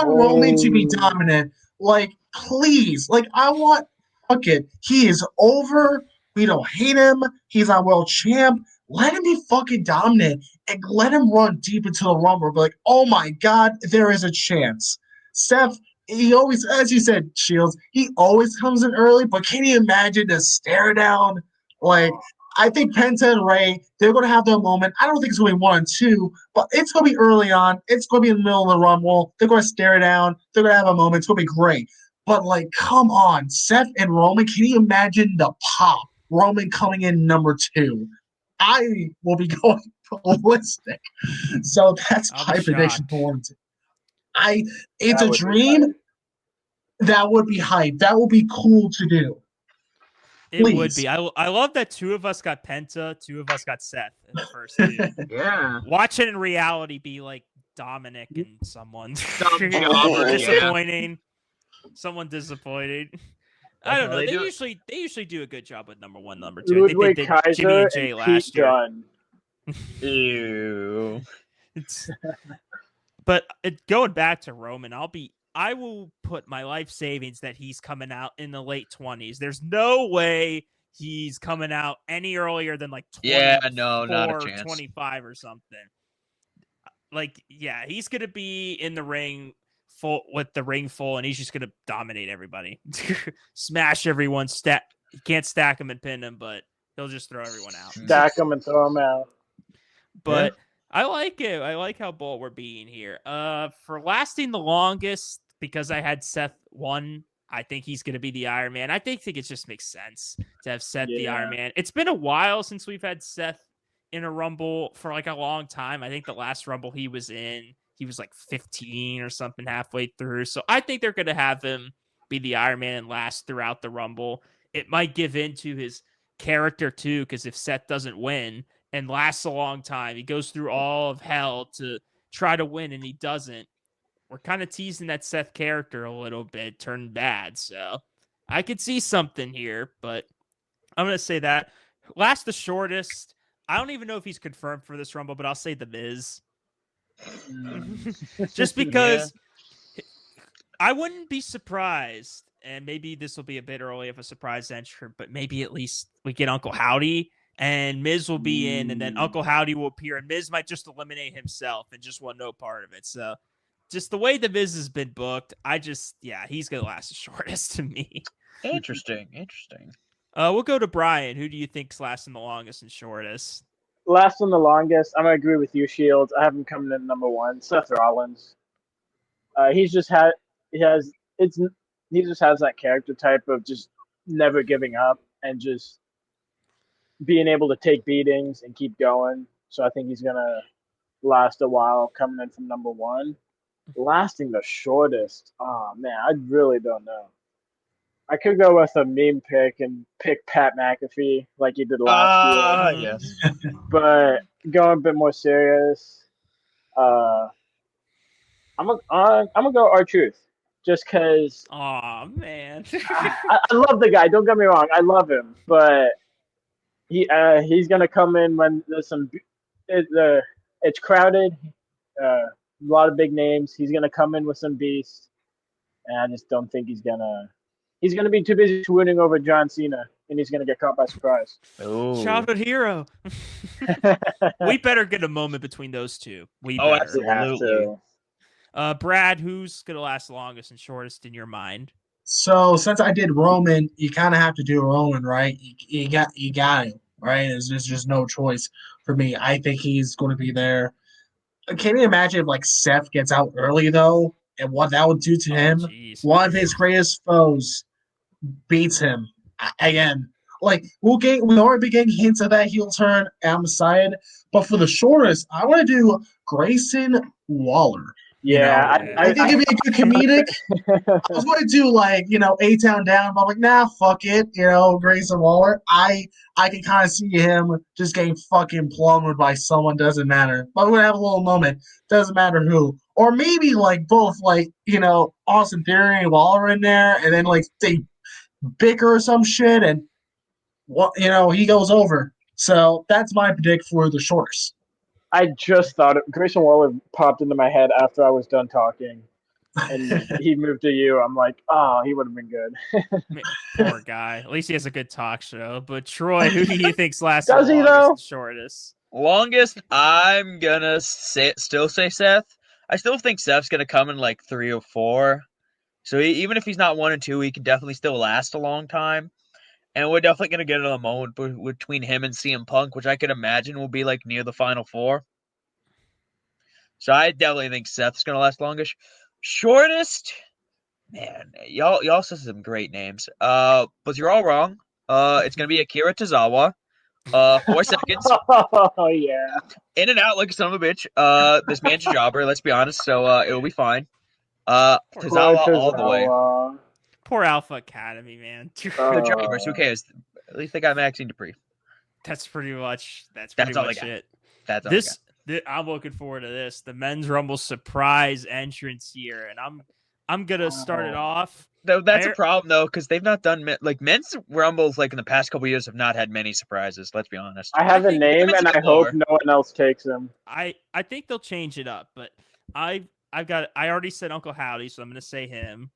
Roman to be dominant. Like, please. Like, fuck it. He is over. We don't hate him. He's our world champ. let him be fucking dominant and let him run deep into the Rumble. Be like, oh my God, there is a chance. Seth, he always, as you said, Shields, he always comes in early, but can you imagine the stare down? Like, I think Penta and Ray, they're going to have their moment. I don't think it's going to be 1 and 2, but it's going to be early on. It's going to be in the middle of the Rumble. They're going to stare down. They're going to have a moment. It's going to be great. But, like, come on, Seth and Roman, can you imagine the pop? Roman coming in number 2. I will be going ballistic. So that's I'll my be prediction shocked. for 1 and 2. It's That a would be dream. hype. That would be hype. That would be cool to do. It would Please. be. I love that 2 of us got Penta, 2 of us got Seth in the first 2. Yeah. Watch it in reality be like Dominic and someone. Some jobber, yeah. Disappointing. Someone disappointing. I don't No, know. they They do- usually do a good job with number 1, number 2. I think they Ludwig did Kaiser Jimmy and Jay and last Pete year. Dunne. Ew. But going back to Roman, I will put my life savings that he's coming out in the late 20s. There's no way he's coming out any earlier than like 24, Yeah, no, not a chance. 25 or something. Like, yeah, he's going to be in the ring full with the ring full, and he's just going to dominate everybody. Smash everyone. He can't stack him and pin him, but he'll just throw everyone out. Stack them and throw them out. But I like it. I like how bold we're being here. For lasting the longest, because I had Seth 1, I think he's going to be the Iron Man. I think it just makes sense to have Seth the Iron Man. It's been a while since we've had Seth in a Rumble for like a long time. I think the last Rumble he was in, he was like 15 or something halfway through. So I think they're going to have him be the Iron Man and last throughout the Rumble. It might give into his character too, because if Seth doesn't win and lasts a long time, he goes through all of hell to try to win and he doesn't. We're kind of teasing that Seth character a little bit, turned bad. So I could see something here, but I'm going to say that. Last the shortest. I don't even know if he's confirmed for this Rumble, but I'll say The Miz. Just because I wouldn't be surprised, and maybe this will be a bit early of a surprise entry, but maybe at least we get Uncle Howdy and Miz will be in, and then Uncle Howdy will appear, and Miz might just eliminate himself and just want no part of it. So just the way The Miz has been booked, he's going to last the shortest to me. Interesting. We'll go to Brian. Who do you think's lasting the longest and shortest? Last and the longest, I'm gonna agree with you, Shields. I have him coming in number 1. Seth Rollins. He just has that character type of just never giving up and just being able to take beatings and keep going. So I think he's gonna last a while coming in from number 1. Lasting the shortest. Oh man, I really don't know. I could go with a meme pick and pick Pat McAfee like he did last year. Yes. But going a bit more serious, I'm gonna go R-Truth just because Aw, man. I love the guy. Don't get me wrong, I love him, but he's gonna come in when there's it's crowded, a lot of big names. He's gonna come in with some beast, and I just don't think he's gonna be too busy winning over John Cena, and he's gonna get caught by surprise. Oh. Childhood hero. We better get a moment between those two. We Oh, better. absolutely. Brad, who's gonna last longest and shortest in your mind? So since I did Roman, you kind of have to do Roman, right? You got him, right? There's just no choice for me. I think he's going to be there. Can you imagine if like Seth gets out early though, and what that would do to him? Jeez. One of his greatest foes beats him again. Like we already be getting hints of that heel turn. I'm excited, but for the shortest, I want to do Grayson Waller. Yeah, I think it'd be a good comedic. I was going to do like A-Town Down, but I'm like, nah, fuck it. Grayson Waller. I can kind of see him just getting fucking plummeted by someone. Doesn't matter. But we're gonna have a little moment. Doesn't matter who. Or maybe like both, like Austin Theory and Waller in there, and then like they bicker or some shit, and he goes over. So that's my predict for the shortest. I just thought Grayson Waller popped into my head after I was done talking. and he moved to you. I'm like, oh, he would have been good. Poor guy. At least he has a good talk show. But Troy, who do you think's lasted Does the he, longest though? and shortest? Longest, I'm gonna still say Seth. I still think Seth's gonna come in like 3 or 4. So even if he's not 1 and 2, he can definitely still last a long time. And we're definitely gonna get a moment between him and CM Punk, which I could imagine will be like near the final 4. So I definitely think Seth's gonna last longest. Shortest, man, y'all said some great names. But you're all wrong. It's gonna be Akira Tozawa. 4 seconds. Oh yeah. In and out like a son of a bitch. This man's a jobber, let's be honest, so it'll be fine. Poor, Tozawa all the way. poor Alpha Academy, man. The jobbers, who cares? At least they got Maxine Dupree. That's pretty much That's all I got. it. That's all I got. I'm looking forward to this. The men's rumble surprise entrance here, and I'm gonna start it off. That's a problem though, because they've not done men's rumbles like in the past couple years have not had many surprises. Let's be honest. I have a name, and I hope no one else takes him. I think they'll change it up, but I already said Uncle Howdy, so I'm gonna say him.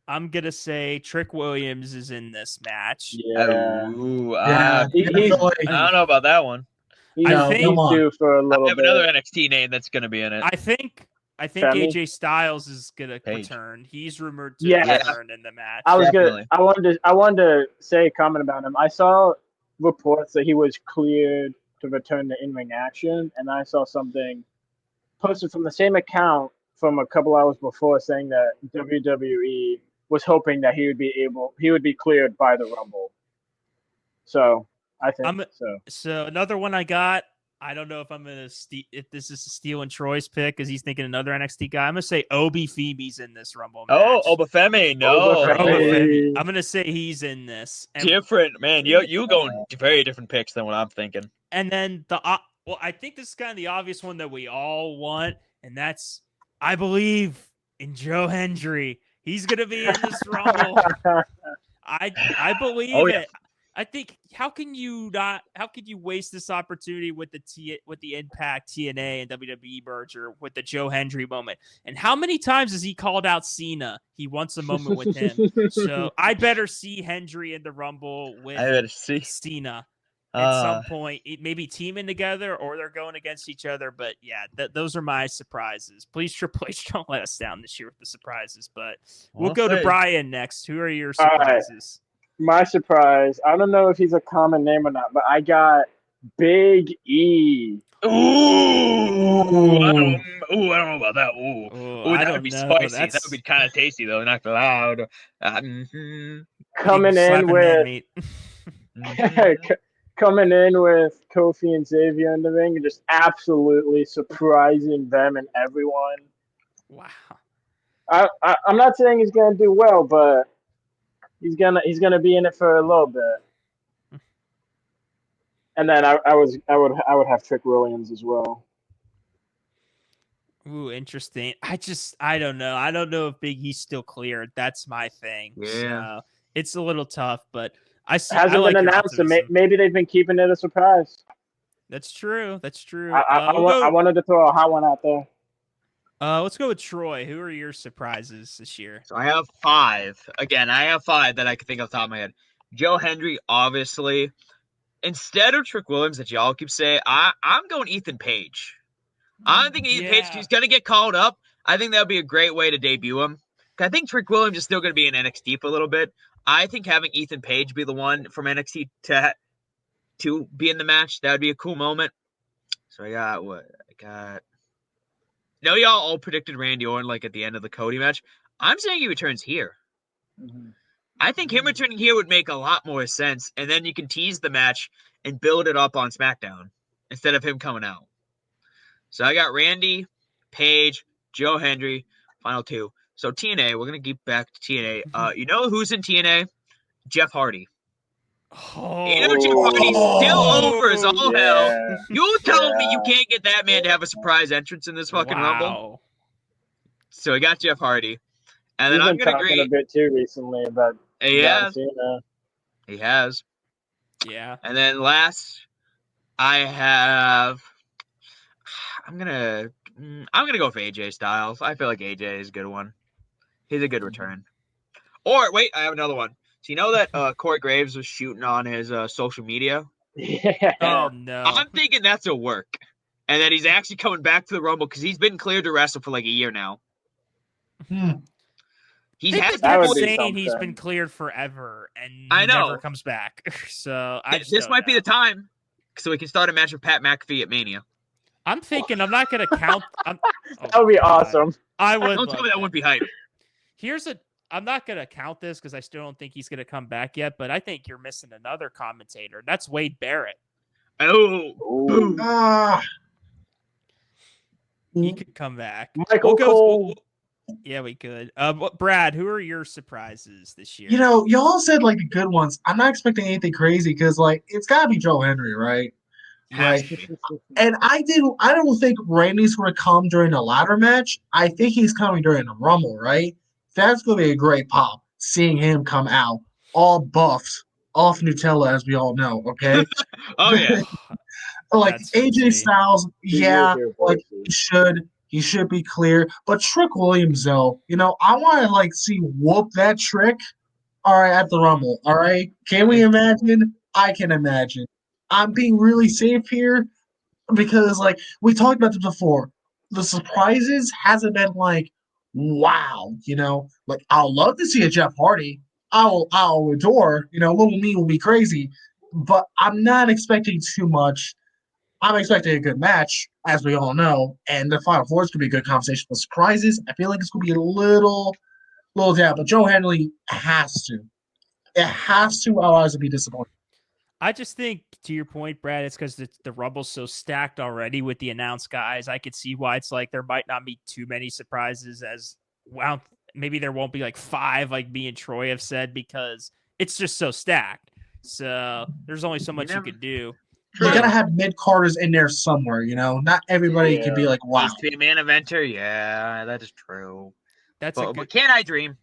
I'm gonna say Trick Williams is in this match. Yeah, I don't know about that one. He's due for a little I have bit. another NXT name that's gonna be in it. I think Femi? AJ Styles is gonna Paige. return. He's rumored to Yes. return in the match. I Definitely. wanted to say a comment about him. I saw reports that he was cleared to return to in-ring action, and I saw something posted from the same account from a couple hours before saying that WWE was hoping that he would be cleared by the Rumble. So I think so. So another one I got. I don't know if I'm gonna if this is stealing Troy's pick because he's thinking another NXT guy. I'm gonna say Obi Phoebe's in this Rumble match. Oh, Obafemi, no. Obafemi. I'm gonna say he's in this. And, Different, man. You going very different picks than what I'm thinking. and then I think this is kind of the obvious one that we all want, and that's I believe in Joe Hendry. He's gonna be in this Rumble. I believe it. I think how can you waste this opportunity with the Impact TNA and WWE merger with the Joe Hendry moment? And how many times has he called out Cena? He wants a moment with him. So I better see Hendry in the Rumble with Cena at some point. Maybe teaming together or they're going against each other. But yeah, those are my surprises. Please, Triple H, don't let us down this year with the surprises. But we'll go to Brian next. Who are your surprises? My surprise, I don't know if he's a common name or not, but I got Big E. I don't know about that. That would be spicy. That would be kind of tasty, though. Not loud. Coming in with Kofi and Xavier in the ring and just absolutely surprising them and everyone. Wow. I'm not saying he's gonna do well, but he's gonna be in it for a little bit. And then I would have Trick Williams as well. Ooh, interesting. I don't know. I don't know if Big E's still cleared. That's my thing. Yeah. So it's a little tough, but hasn't been announced. So maybe they've been keeping it a surprise. That's true. I wanted to throw a hot one out there. Let's go with Troy. Who are your surprises this year? So I have 5. Again, I have 5 that I can think off the top of my head. Joe Hendry, obviously. Instead of Trick Williams that y'all keep saying, I'm going Ethan Page. I'm thinking Ethan Page, he's going to get called up. I think that would be a great way to debut him. I think Trick Williams is still going to be in NXT for a little bit. I think having Ethan Page be the one from NXT to be in the match, that would be a cool moment. So I got... No, y'all all predicted Randy Orton like at the end of the Cody match. I'm saying he returns here. Mm-hmm. I think him returning here would make a lot more sense, and then you can tease the match and build it up on SmackDown instead of him coming out. So I got Randy, Page, Joe Hendry, final 2. So TNA, we're gonna get back to TNA. You know who's in TNA? Jeff Hardy. Oh, You know Jeff Hardy's still over as all hell. You told me you can't get that man to have a surprise entrance in this fucking Rumble. So I got Jeff Hardy. And then I'm going to agree a bit too recently about John Cena. He has. Yeah. And then last, I have. I'm gonna go with AJ Styles. I feel like AJ is a good one. He's a good return. Or wait, I have another one. So you know that Corey Graves was shooting on his social media? Yeah. Oh no. I'm thinking that's a work. And that he's actually coming back to the Rumble because he's been cleared to wrestle for like a year now. Hmm. He They've has been That would be saying he's something. been cleared forever and I he never know. comes back. So I just This don't might be know. the time so we can start a match with Pat McAfee at Mania. I'm thinking I'm not gonna count. Oh, That would be God. awesome. I would. Don't love tell me that wouldn't be hype. I'm not gonna count this because I still don't think he's gonna come back yet. But I think you're missing another commentator. That's Wade Barrett. Oh, Ooh. boom. He could come back. Michael Cole. Yeah, we could. Brad, who are your surprises this year? You know, y'all said like the good ones. I'm not expecting anything crazy because like it's gotta be Joe Henry, right? Has Like, to be. and I don't think Randy's gonna come during the ladder match. I think he's coming during the Rumble, right? That's gonna be a great pop, seeing him come out all buffed, off Nutella, as we all know, okay? Oh, yeah. Like That's AJ insane. Styles, You yeah, hear like voices. he should be clear. But Trick Williams, though, you know, I want to like see whoop that trick. All right, at the Rumble. All right, can we imagine? I can imagine. I'm being really safe here because, like, we talked about this before. The surprises hasn't been like, wow, you know. Like, I'll love to see a Jeff Hardy. I'll adore. You know, little me will be crazy, but I'm not expecting too much. I'm expecting a good match, as we all know, and the Final Four is going to be a good conversation. But surprises, I feel like it's going to be a little down. But Joe Henley has to. It has to, otherwise it'll be disappointing. I just think, to your point, Brad, it's because the Rumble's so stacked already with the announced guys. I could see why it's like there might not be too many surprises as well. Maybe there won't be like 5, like me and Troy have said, because it's just so stacked. So there's only so much you could do. You gotta have mid carders in there somewhere, you know. Not everybody can be like, wow. Needs to be a main eventer. Yeah, that is true. That's But can I dream?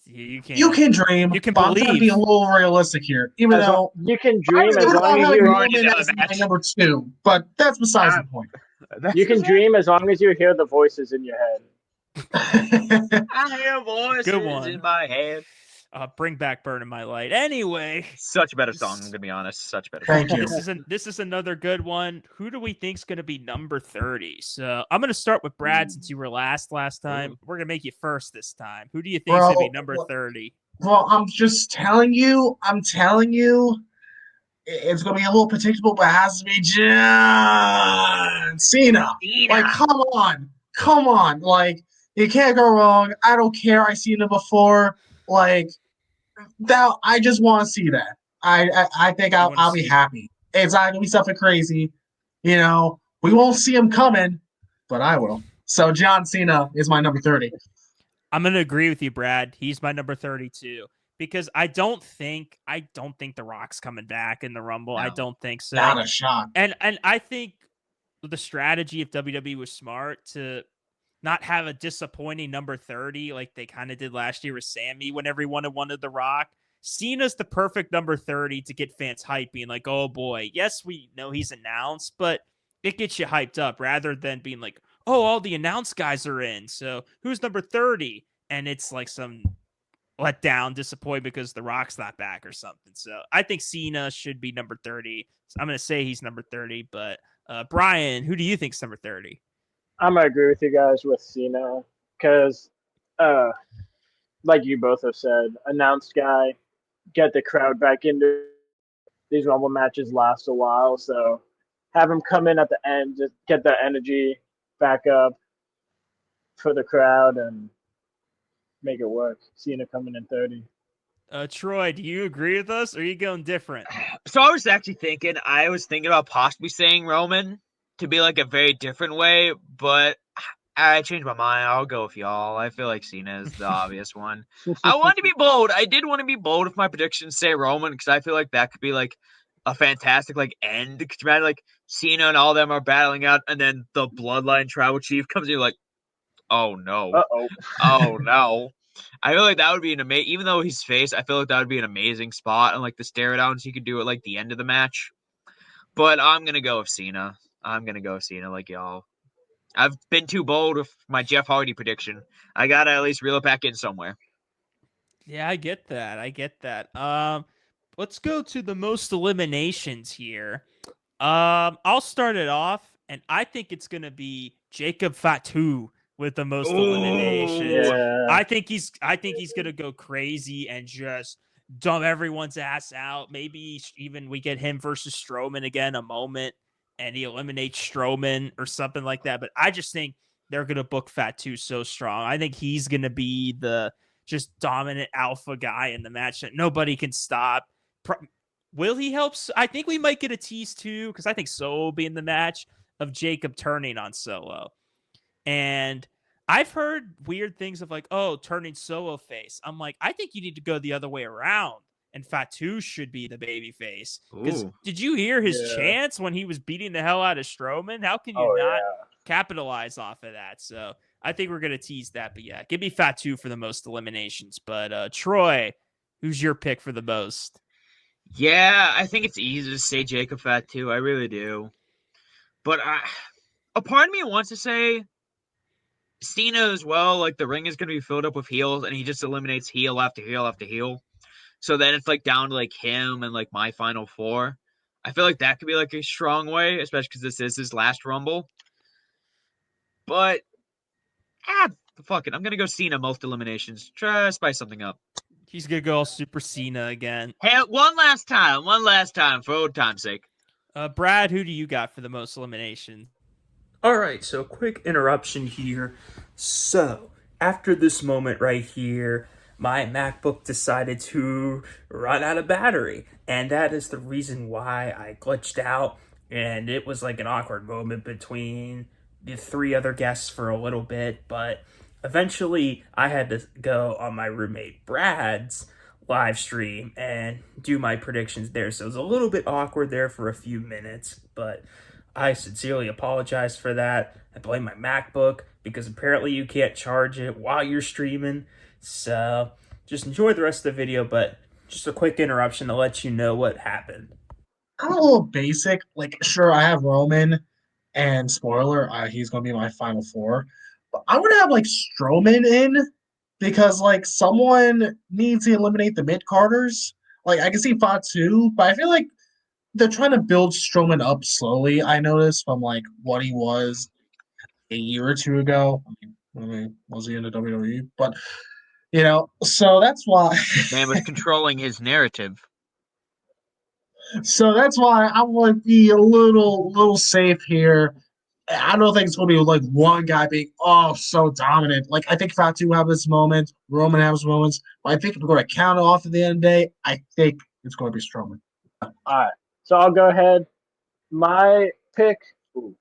You can. You can dream. You can but I'm trying to be a believe. little realistic here, even As though you can dream I as long as you already Roman know as the my match. number 2, but that's besides the point. you can dream as long as you hear the voices in your head. I hear voices Good one. in my head. Bring back Burning My Light. Anyway, Such a better song, I'm gonna be honest. Such a better Thank song. you. this is another good one. Who do we think's going to be number 30? So I'm going to start with Brad since you were last time. We're going to make you first this time. Who do you think's going to be number 30? Well, I'm just telling you. It's gonna be a little predictable, but it has to be John Cena. Like, come on. Like, you can't go wrong. I don't care. I've seen it before. Like, that. I just want to see that. I think I'll be happy. It's not gonna be something crazy. You know, we won't see him coming, but I will. So John Cena is my number 30. I'm going to agree with you, Brad. He's my number 32 because I don't think The Rock's coming back in the Rumble. No. I don't think so. Not a shot. And I think the strategy of WWE was smart to not have a disappointing number 30 like they kind of did last year with Sammy when everyone wanted The Rock. Cena's the perfect number 30 to get fans hyped, being like, oh boy, yes, we know he's announced, but it gets you hyped up rather than being like, oh, all the announced guys are in. So who's number 30? And it's like some let down, disappointment because The Rock's not back or something. So I think Cena should be number 30. So I'm going to say he's number 30, but Brian, who do you think's number 30? I'm gonna agree with you guys with Cena because, like you both have said, announced guy, get the crowd back into these Rumble matches last a while, so have him come in at the end, just get that energy back up for the crowd and make it work. Cena coming in 30. Troy, do you agree with us, or are you going different? So I was thinking about possibly saying Roman to be like a very different way, but I changed my mind. I'll go with y'all. I feel like Cena is the obvious one. I wanted to be bold. I did want to be bold with my predictions, say Roman, because I feel like that could be like a fantastic like end. Because you imagine like Cena and all of them are battling out, and then the Bloodline Tribal Chief comes in, you're like, oh no, oh no. I feel like that would be an amazing. Even though he's face, I feel like that would be an amazing spot, and like the stare downs he could do at like the end of the match. But I'm gonna go with Cena. Like y'all. I've been too bold with my Jeff Hardy prediction. I gotta at least reel it back in somewhere. Yeah, I get that. I get that. Let's go to the most eliminations here. I'll start it off, and I think it's gonna be Jacob Fatu with the most eliminations. Oh, Yeah. I think he's gonna go crazy and just dump everyone's ass out. Maybe even we get him versus Strowman again a moment, and he eliminates Strowman or something like that. But I just think they're gonna book Fatu so strong. I think he's gonna be the just dominant alpha guy in the match that nobody can stop. Will he help? I think we might get a tease too, because I think So will be in the match of Jacob turning on Solo. And I've heard weird things of like, oh, turning Solo face. I'm like, I think you need to go the other way around. And Fatu should be the baby face. Because ooh. did you hear his Yeah. chants when he was beating the hell out of Strowman? How can you Oh not yeah. capitalize off of that? So I think we're going to tease that. But yeah, give me Fatu for the most eliminations. But Troy, who's your pick for the most? Yeah, I think it's easy to say Jacob Fatu. I really do. But a part of me wants to say Cena as well. Like the ring is going to be filled up with heels, and he just eliminates heel after heel after heel. So then it's like down to like him and like my final four. I feel like that could be like a strong way, especially because this is his last Rumble. But fuck it, I'm gonna go Cena most eliminations. Try to spice something up. He's going to go all Super Cena again. Hey, one last time for old time's sake. Brad, who do you got for the most eliminations? All right, so quick interruption here. So, after this moment right here, my MacBook decided to run out of battery, and that is the reason why I glitched out. And it was like an awkward moment between the three other guests for a little bit, but eventually I had to go on my roommate Brad's live stream and do my predictions there. So it was a little bit awkward there for a few minutes, but I sincerely apologize for that. I blame my MacBook because apparently you can't charge it while you're streaming. So just enjoy the rest of the video, but just a quick interruption to let you know what happened. I'm a little basic. Like, sure, I have Roman, and spoiler, he's going to be my final four. But I would have like Strowman in because like someone needs to eliminate the mid carders. Like, I can see Fatu, but I feel like they're trying to build Strowman up slowly. I noticed from like what he was a year or two ago. I mean, was he in the WWE? But so that's why. Man was controlling his narrative. So that's why I want to be a little safe here. I don't think it's going to be like one guy being so dominant. Like I think Fatu will have this moment, Roman has moments, but I think if we're going to count it off at the end of the day, I think it's going to be Strowman. All right. So I'll go ahead. My pick. Ooh,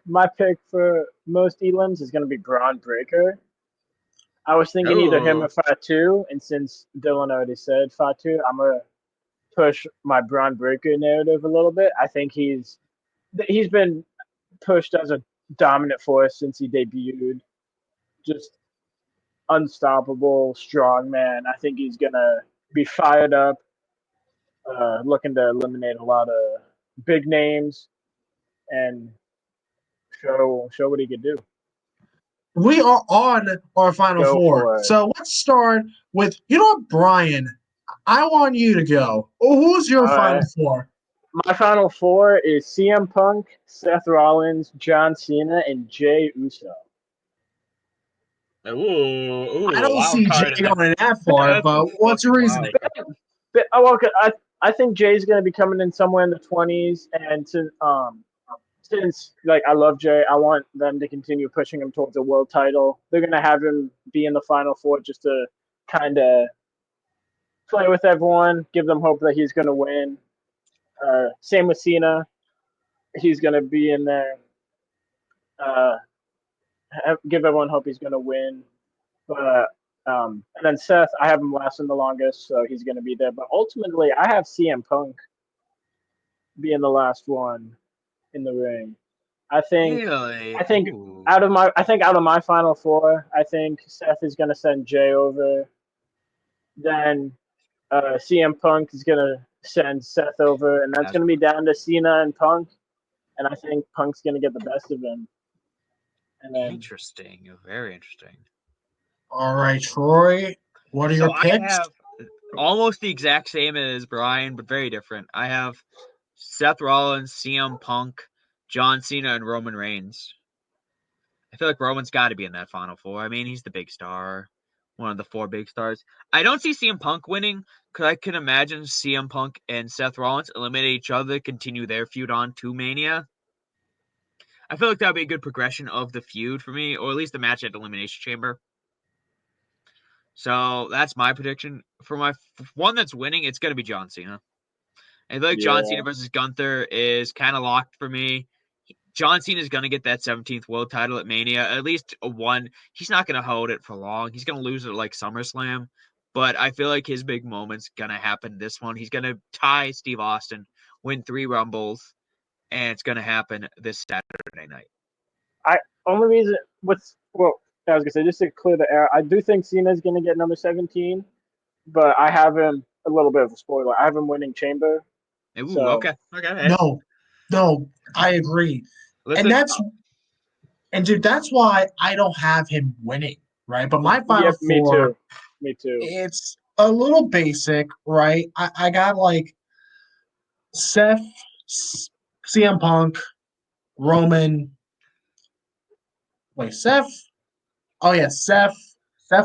my pick for most elims is going to be Braun Breaker. I was thinking either him or Fatu, and since Dylan already said Fatu, I'm gonna push my Braun Breaker narrative a little bit. I think he's been pushed as a dominant force since he debuted. Just unstoppable, strong man. I think he's gonna be fired up, looking to eliminate a lot of big names and show what he could do. We are on our final Go four. for it. So let's start with what, Brian? I want you to go. Who's your All final right. four? My final four is CM Punk, Seth Rollins, John Cena, and Jay Uso. Ooh, I don't wild see card Jay in going that far, but what's your reasoning? But okay, I think Jay's going to be coming in somewhere in the 20s, and since like I love Jay, I want them to continue pushing him towards a world title. They're going to have him be in the final four just to kind of play with everyone, give them hope that he's going to win. Same with Cena, he's going to be in there. Give everyone hope he's going to win. But and then Seth, I have him lasting the longest, so he's going to be there. But ultimately, I have CM Punk being the last one in the ring. I think Really? out of my final four, I think Seth is going to send Jay over. Then CM Punk is going to send Seth over, and that's going to be down to Cena and Punk. And I think Punk's going to get the best of him. And then Interesting. Very interesting. All right, Troy. What are So your I picks? have almost the exact same as Brian, but very different. I have Seth Rollins, CM Punk, John Cena, and Roman Reigns. I feel like Roman's got to be in that Final Four. I mean, he's the big star, one of the 4 big stars. I don't see CM Punk winning because I can imagine CM Punk and Seth Rollins eliminate each other, continue their feud on to Mania. I feel like that would be a good progression of the feud for me, or at least the match at Elimination Chamber. So that's my prediction. For my one that's winning, it's going to be John Cena. I feel like John Cena versus Gunther is kind of locked for me. John Cena is going to get that 17th world title at Mania, at least a one. He's not going to hold it for long. He's going to lose it like SummerSlam. But I feel like his big moment's going to happen this one. He's going to tie Steve Austin, win 3 Rumbles, and it's going to happen this Saturday night. only reason I was gonna say, just to clear the air, I do think Cena's gonna get number 17, but I have him a little bit of a spoiler. I have him winning Chamber. Ooh, So, okay. No, I agree. Listen, And dude, that's why I don't have him winning, right? But my final yep, me four, too. Me too. it's a little basic, right? I got like Seth, CM Punk, Roman. Wait, Seth? Oh yeah, Seth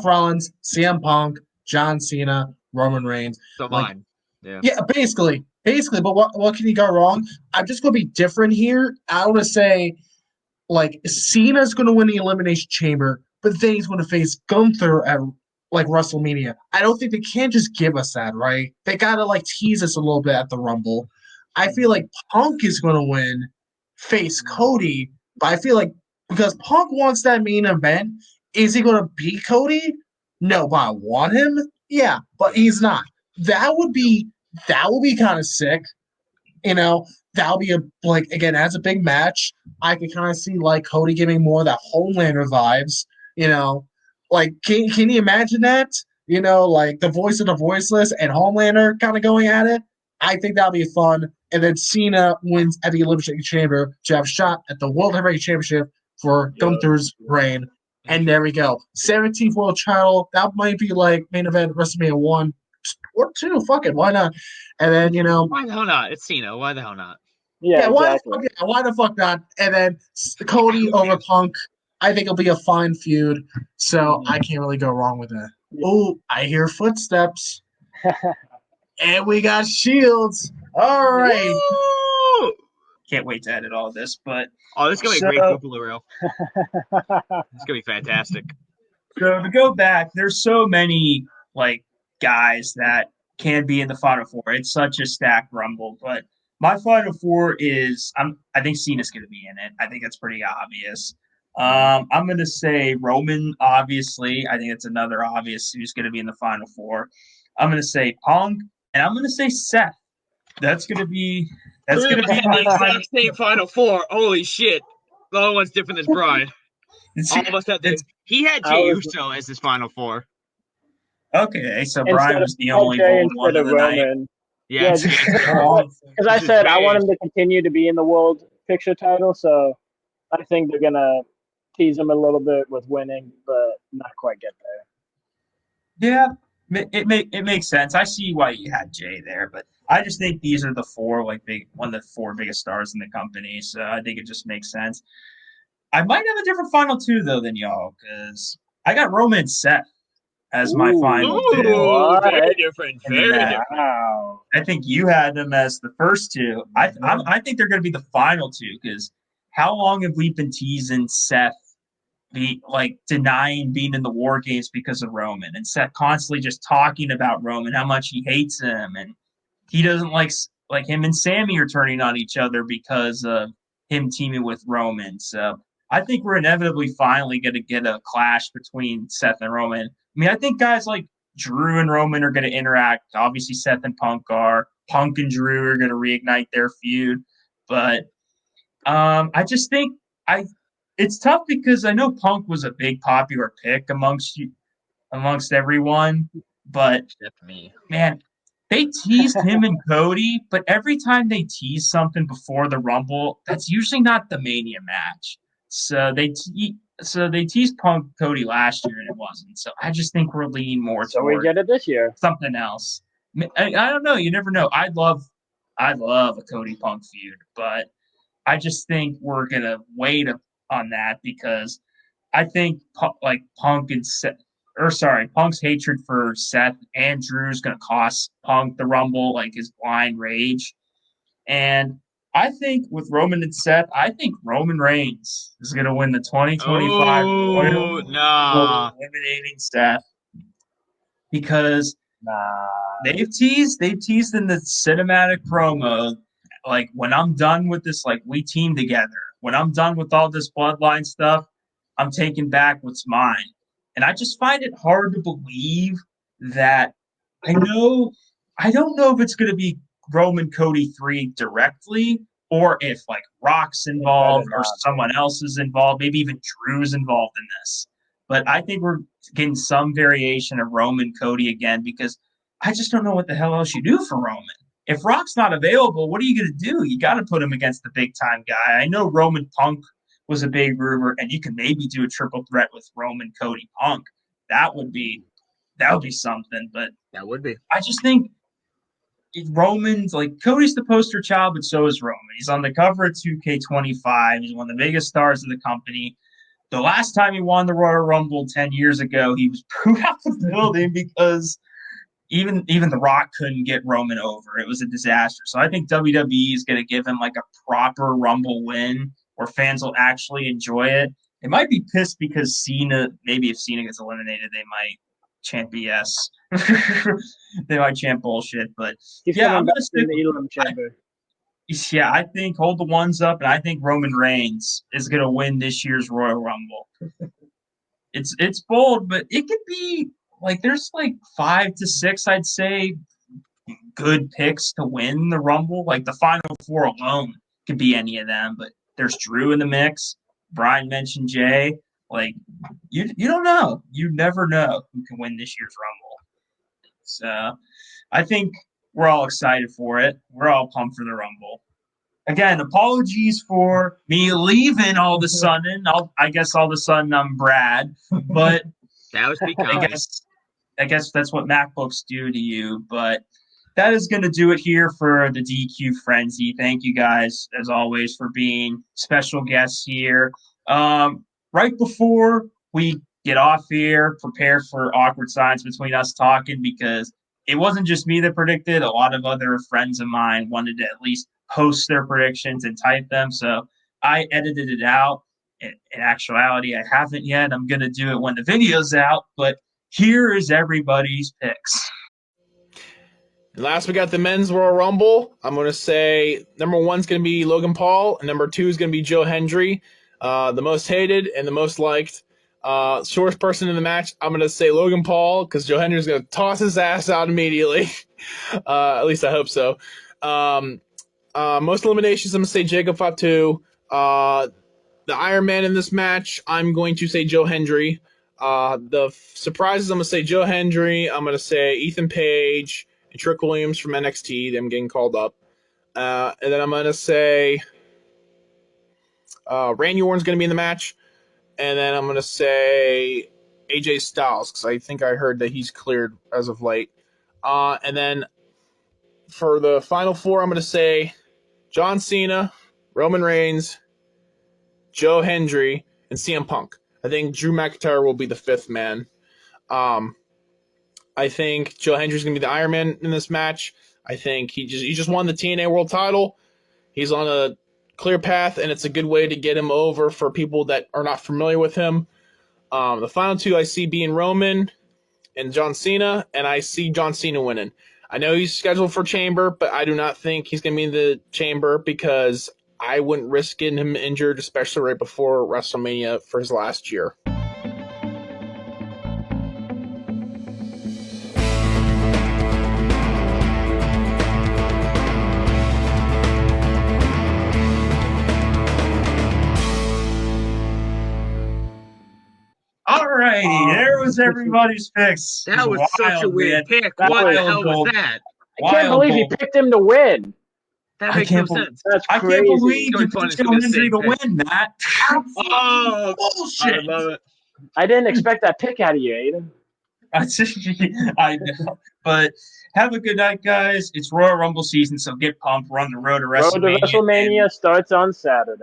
Rollins, CM Punk, John Cena, Roman Reigns. so Like, mine. Yeah. yeah, basically. But what can you go wrong? I'm just gonna be different here. I want to say, like, Cena's gonna win the Elimination Chamber, but then he's gonna face Gunther at like WrestleMania. I don't think they can't just give us that, right? They gotta like tease us a little bit at the Rumble. I feel like Punk is gonna win, face Cody, but I feel like because Punk wants that main event, is he gonna beat Cody? No, but I want him. Yeah, but he's not. That would be kind of sick. You know, that'll be a like again as a big match. I can kind of see like Cody giving more of that Homelander vibes. You know, like can you imagine that? You know, like the voice of the voiceless and Homelander kind of going at it. I think that'll be fun. And then Cena wins at the Elimination Chamber to have a shot at the World Heavyweight Championship for Gunther's reign. And there we go. 17th world title. That might be like main event WrestleMania 1 or 2. Fuck it. Why not? And then, Why the hell not? It's Cena. Why the hell not? Yeah, exactly. why the fuck not? And then Cody over Punk. I think it'll be a fine feud. So I can't really go wrong with that. Oh, I hear footsteps. And we got Shields. All right. Woo! Can't wait to edit all this, but Oh, this is gonna be a great Google reel. It's gonna be fantastic. so to go back, there's so many like guys that can be in the Final Four. It's such a stacked Rumble, but my Final Four is I think Cena's going to be in it. I think it's pretty obvious. I'm going to say Roman, obviously. I think it's another obvious who's going to be in the Final Four. I'm going to say Punk, and I'm going to say Seth. That's going to be the exact same Final Four. Holy shit! The only one's different is Brian. All of us had this. He had Jey Uso as his Final Four. Okay, so Brian was the only bold one of the Roman. night. Yeah, because I said I want him to continue to be in the world picture title, so I think they're gonna tease him a little bit with winning, but not quite get there. Yeah, it makes sense. I see why you had Jay there, but I just think these are the four one of the 4 biggest stars in the company, so I think it just makes sense. I might have a different final 2 though than y'all, because I got Roman and Seth as my final 2. Very different. Very different. Wow. I think you had them as the first 2. I think they're going to be the final 2, because how long have we been teasing Seth denying being in the War Games because of Roman, and Seth constantly just talking about Roman, how much he hates him, and he doesn't like him and Sammy are turning on each other because of him teaming with Roman. So I think we're inevitably finally going to get a clash between Seth and Roman. I mean, I think guys like Drew and Roman are going to interact. Obviously, Seth and Punk are. Punk and Drew are going to reignite their feud. But I just think it's tough because I know Punk was a big popular pick amongst everyone. But man, they teased him and Cody. But every time they tease something before the Rumble, that's usually not the Mania match. So So they teased Punk Cody last year and it wasn't. So I just think we're leaning more So we toward get it this year. something else. I don't know. You never know. I'd love a Cody Punk feud, but I just think we're gonna wait on that because I think Punk and Punk's hatred for Seth and Drew is gonna cost Punk the Rumble, like his blind rage. And I think with Roman and Seth, I think Roman Reigns is gonna win the 2025 Royal nah. Rumble, eliminating Seth because Nah. they've teased in the cinematic promo, like when I'm done with this, like we team together. When I'm done with all this bloodline stuff, I'm taking back what's mine. And I just find it hard to believe that I don't know if it's gonna be Roman Cody 3 directly, or if like Rock's involved or someone else is involved, maybe even Drew's involved in this. But I think we're getting some variation of Roman Cody again because I just don't know what the hell else you do for Roman. If Rock's not available, what are you going to do? You got to put him against the big time guy. I know Roman Punk was a big rumor, and you can maybe do a triple threat with Roman, Cody, Punk. That would be something. But That would be. I just think Roman's like Cody's the poster child, but so is Roman. He's on the cover of 2K25. He's one of the biggest stars of the company. The last time he won the Royal Rumble 10 years ago, he was put out the building because even The Rock couldn't get Roman over. It was a disaster. So I think WWE is going to give him like a proper Rumble win where fans will actually enjoy it. They might be pissed because maybe if Cena gets eliminated, they might chant BS. They might chant bullshit. But He's yeah, I'm coming going back to stick in the Elam chamber. Yeah, I think hold the ones up, and I think Roman Reigns is going to win this year's Royal Rumble. It's bold, but it could be like there's like 5 to 6, I'd say, good picks to win the Rumble. Like the final 4 alone could be any of them, but there's Drew in the mix. Brian mentioned Jay. Like you don't know, you never know who can win this year's Rumble. So I think we're all excited for it. We're all pumped for the Rumble. Again, apologies for me leaving all of a sudden. I guess all of a sudden I'm Brad, but That was I guess that's what MacBooks do to you. But that is going to do it here for the DQ Frenzy. Thank you guys, as always, for being special guests here. Right before we get off here, prepare for awkward signs between us talking because it wasn't just me that predicted. A lot of other friends of mine wanted to at least post their predictions and type them. So I edited it out. In actuality, I haven't yet. I'm going to do it when the video's out. But here is everybody's picks. And last, we got the men's Royal Rumble. I'm going to say number 1's going to be Logan Paul, and number 2 is going to be Joe Hendry, the most hated and the most liked. Shortest person in the match, I'm going to say Logan Paul because Joe Hendry's going to toss his ass out immediately. At least I hope so. Most eliminations, I'm going to say Jacob Fatu. The Iron Man in this match, I'm going to say Joe Hendry. The surprises, I'm going to say Joe Hendry. I'm going to say Ethan Page and Trick Williams from NXT, them getting called up. And then I'm going to say Randy Orton's going to be in the match. And then I'm going to say AJ Styles because I think I heard that he's cleared as of late. And then for the final 4, I'm going to say John Cena, Roman Reigns, Joe Hendry, and CM Punk. I think Drew McIntyre will be the 5th man. I think Joe Hendry's going to be the Iron Man in this match. I think he just won the TNA World title. He's on a clear path, and it's a good way to get him over for people that are not familiar with him. The final 2 I see being Roman and John Cena, and I see John Cena winning. I know he's scheduled for Chamber, but I do not think he's going to be in the Chamber because I wouldn't risk getting him injured, especially right before WrestleMania for his last year. All righty, there was everybody's picks. That was such a weird pick. What the hell was that? I can't believe he picked him to win. That I makes can't no believe- sense. That's I crazy. can't believe It's you gonna be picked fun. Joe It's gonna be the Hendry to same win, Matt. Oh, Bullshit. I love it. I didn't expect that pick out of you, Aiden. I know. But have a good night, guys. It's Royal Rumble season, so get pumped. We're on the road to Road to WrestleMania. WrestleMania starts on Saturday.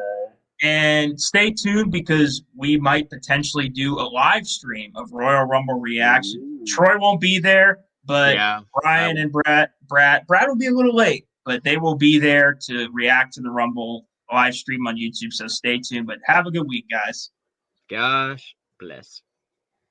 And stay tuned because we might potentially do a live stream of Royal Rumble reaction. Ooh. Troy won't be there, but Yeah. Brian and Brad will be a little late, but they will be there to react to the Rumble live stream on YouTube. So stay tuned. But have a good week, guys. Gosh bless.